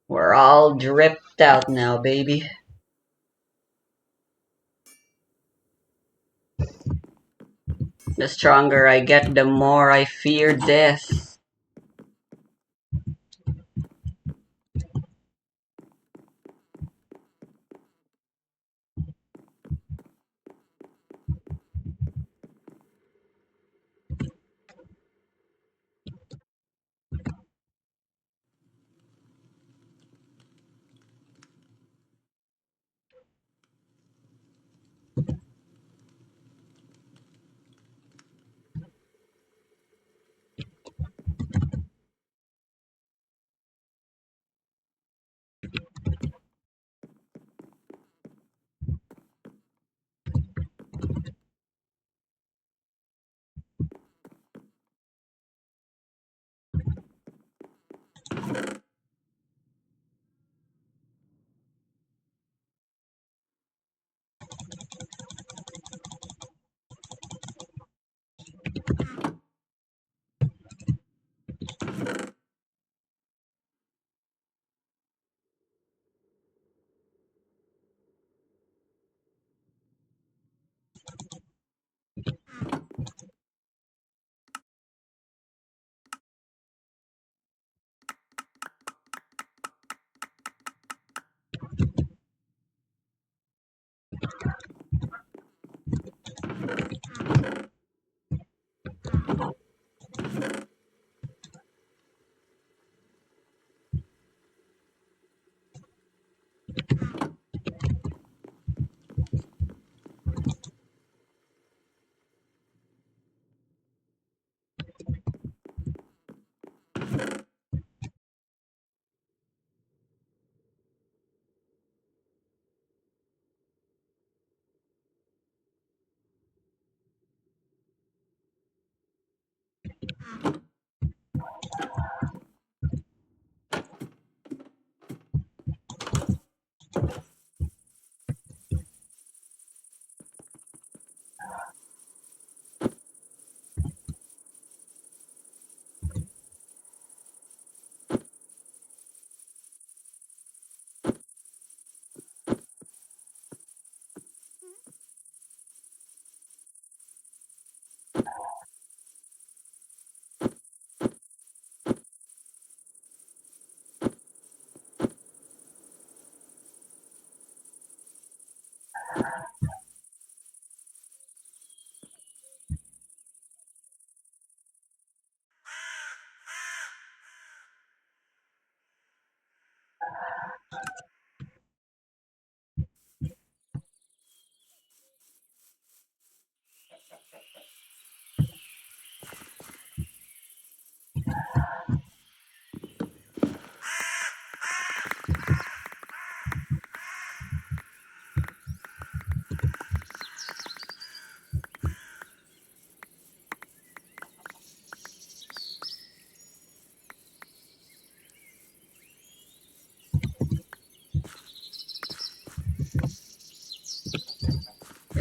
We're all dripped out now, baby. The stronger I get, the more I fear death.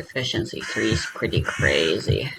Efficiency 3 is pretty crazy.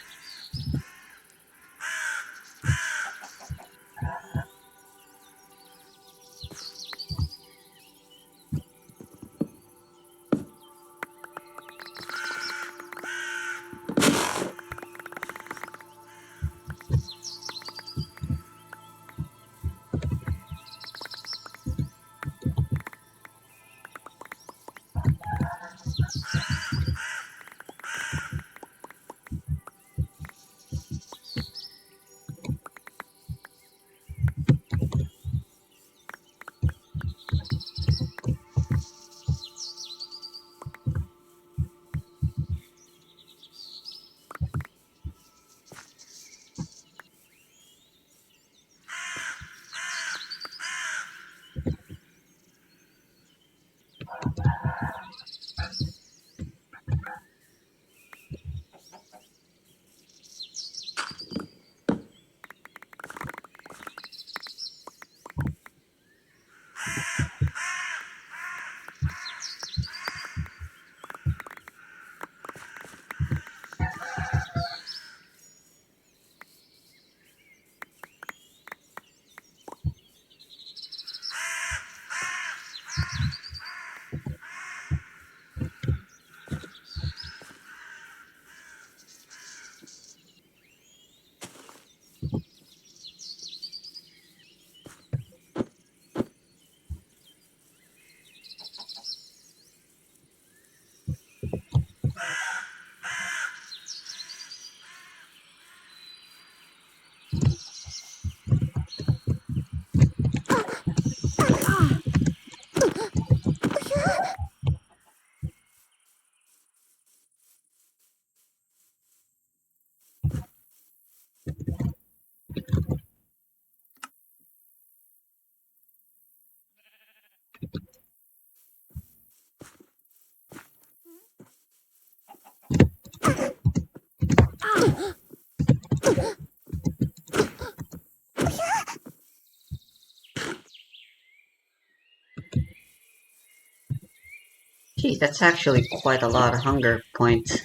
Geez, that's actually quite a lot of hunger points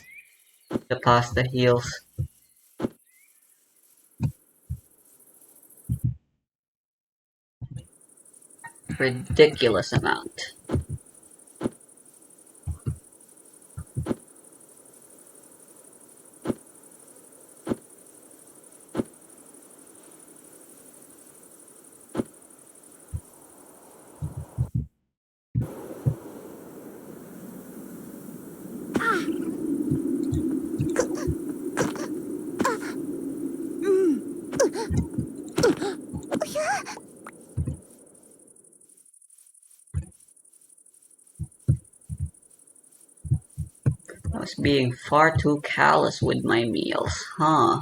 to pass the heals. Ridiculous amount. I was being far too callous with my meals, huh?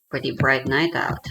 Pretty bright night out.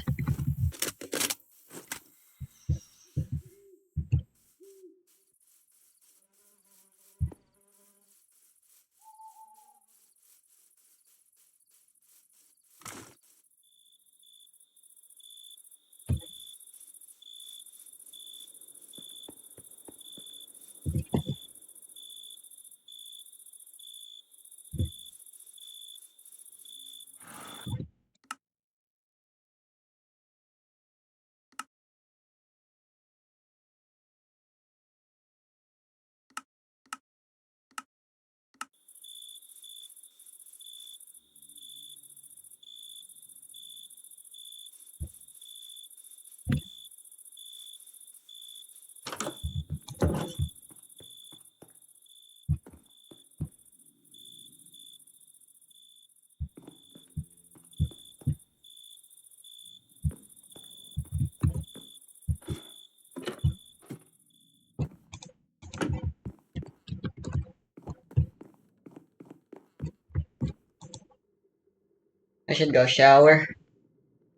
I should go shower.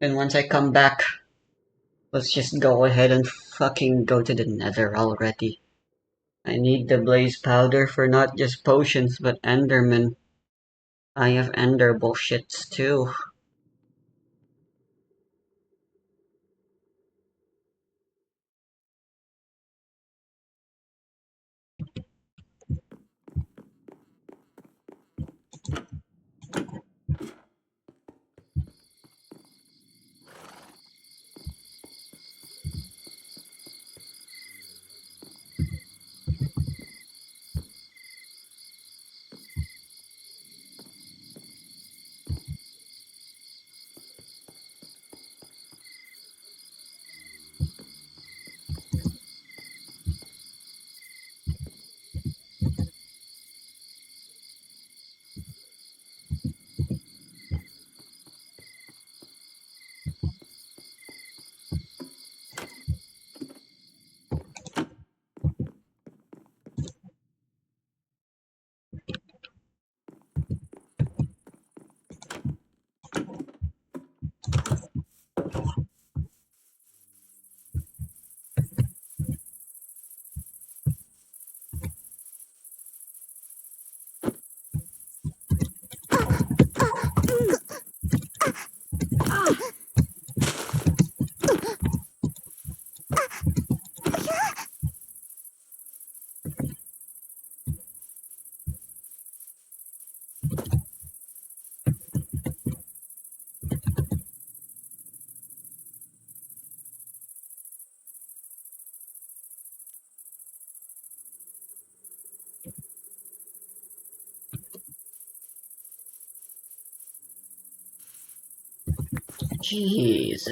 And once I come back, let's just go ahead and fucking go to the nether already. I need the blaze powder for not just potions, but enderman. I have ender bullshits too. Jeez.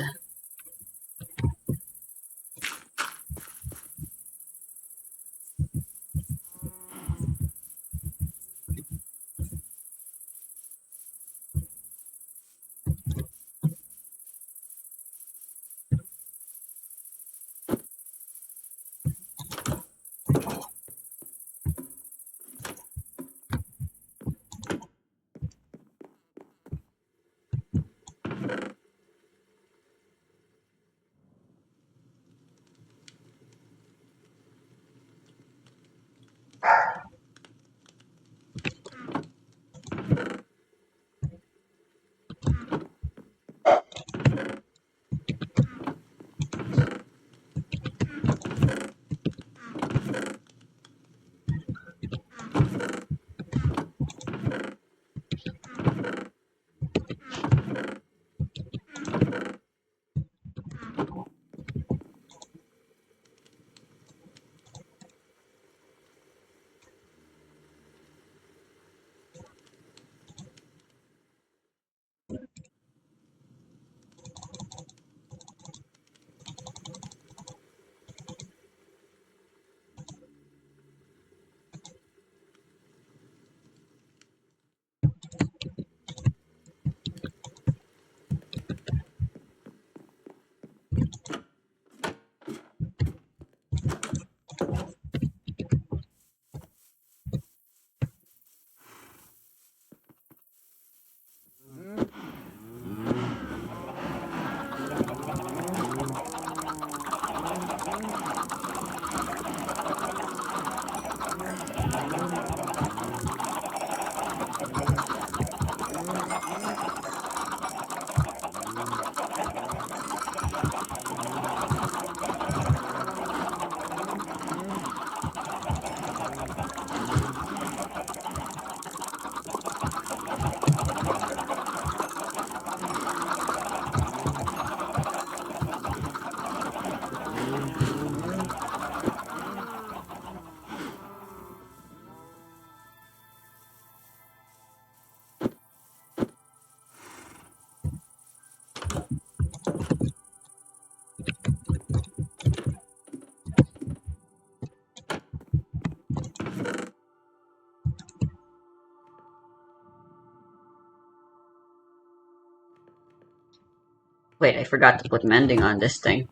Wait, I forgot to put mending on this thing.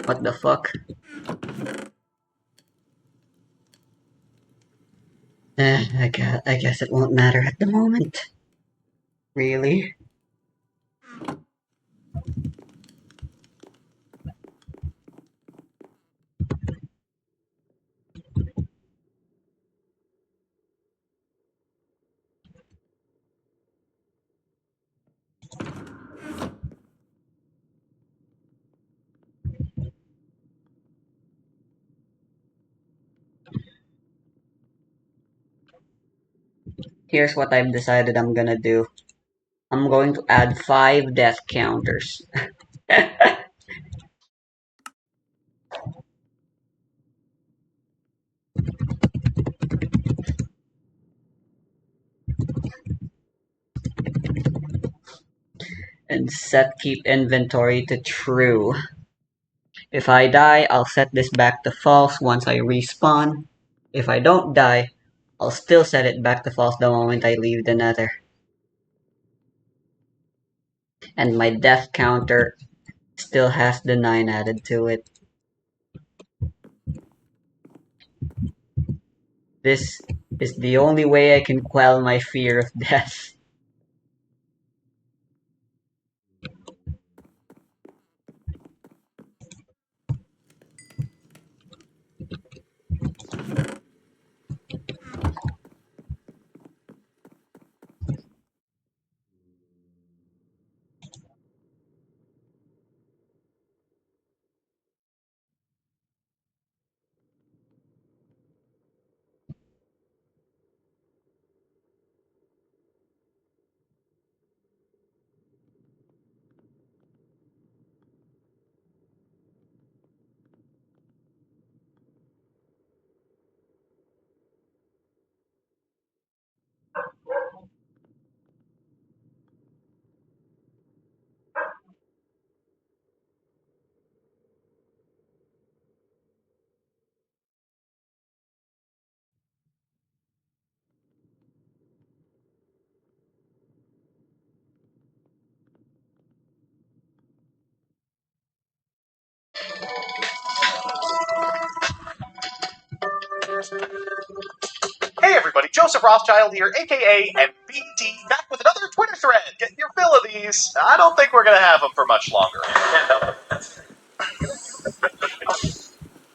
What the fuck? I guess it won't matter at the moment. Really? Here's what I've decided I'm gonna do. I'm going to add 5 death counters. And set keep inventory to true. If I die, I'll set this back to false once I respawn. If I don't die, I'll still set it back to false the moment I leave the nether. And my death counter still has the 9 added to it. This is the only way I can quell my fear of death. Hey everybody, Joseph Rothschild here, aka MBT, back with another Twitter thread. Get your fill of these. I don't think we're gonna have them for much longer.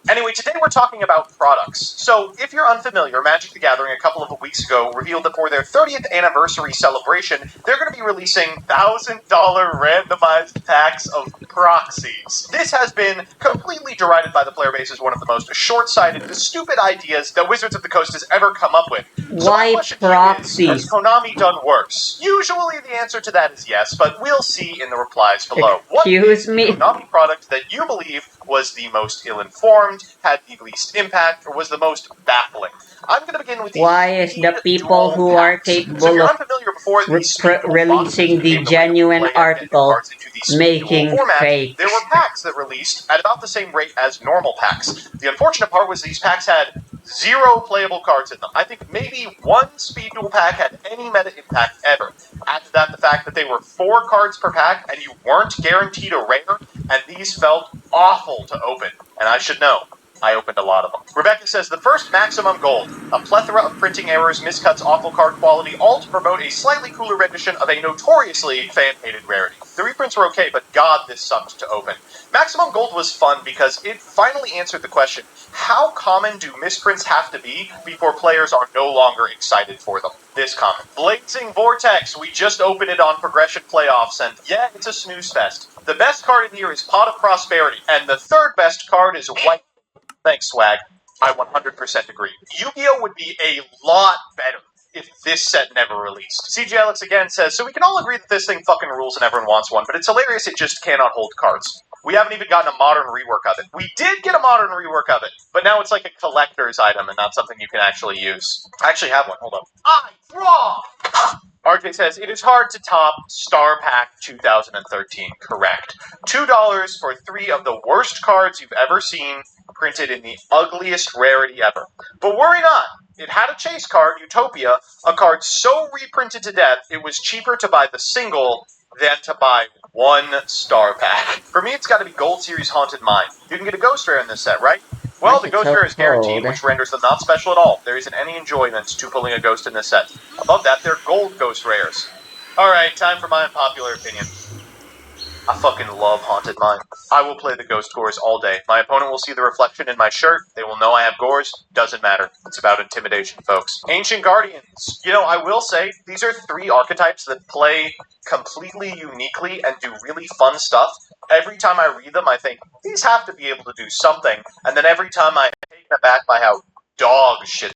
Anyway, today we're talking about products. So, if you're unfamiliar, Magic the Gathering a couple of weeks ago revealed that for their 30th anniversary celebration, they're going to be releasing $1,000 randomized packs of proxies. This has been completely derided by the player base as one of the most short-sighted, stupid ideas that Wizards of the Coast has ever come up with. So my Why question to you is, proxies? has Konami done worse? Usually the answer to that is yes, but we'll see in the replies below. What Excuse is the me? Konami product that you believe was the most ill-informed, had the least impact, or was the most baffling? I'm going to begin with the Why is the speed people dual who are packs. So if capable you're of unfamiliar, before the speed dual boxes releasing the became the way to genuine play and get new article cards into the speed dual making format, fakes? there were packs that released at about the same rate as normal packs. The unfortunate part was these packs had 0 playable cards in them. I think maybe 1 speed dual pack had any meta impact ever. Add to that the fact that they were 4 cards per pack and you weren't guaranteed a rare, and these felt awful to open. And I should know, I opened a lot of them. Rebecca says, the first Maximum Gold. A plethora of printing errors, miscuts, awful card quality, all to promote a slightly cooler rendition of a notoriously fan-hated rarity. The reprints were okay, but God, this sucked to open. Maximum Gold was fun because it finally answered the question, how common do misprints have to be before players are no longer excited for them? This common. Blazing Vortex, we just opened it on Progression Playoffs, and yeah, it's a snooze fest. The best card in here is Pot of Prosperity, and the third best card is White. Thanks, Swag. I 100% agree. Yu-Gi-Oh! Would be a lot better if this set never released. CG Alex again says, so we can all agree that this thing fucking rules and everyone wants one, but it's hilarious it just cannot hold cards. We haven't even gotten a modern rework of it. We did get a modern rework of it, but now it's like a collector's item and not something you can actually use. I actually have one, hold up. I draw! RJ says, it is hard to top Star Pack 2013. Correct. $2 for 3 of the worst cards you've ever seen, printed in the ugliest rarity ever. But worry not. It had a chase card, Utopia, a card so reprinted to death, it was cheaper to buy the single than to buy one Star Pack. For me, it's got to be Gold Series Haunted Mine. You can get a Ghost Rare in this set, right? Well, Why the is it Ghost so Rare is guaranteed, cold? which renders them not special at all. There isn't any enjoyment to pulling a ghost in this set. Above that, they're gold Ghost Rares. Alright, time for my unpopular opinion. I fucking love Haunted Mine. I will play the Ghost Gores all day. My opponent will see the reflection in my shirt. They will know I have Gores. Doesn't matter. It's about intimidation, folks. Ancient Guardians. You know, I will say, these are 3 archetypes that play completely uniquely and do really fun stuff. Every time I read them, I think, these have to be able to do something. And then every time I'm taken aback by how dog shit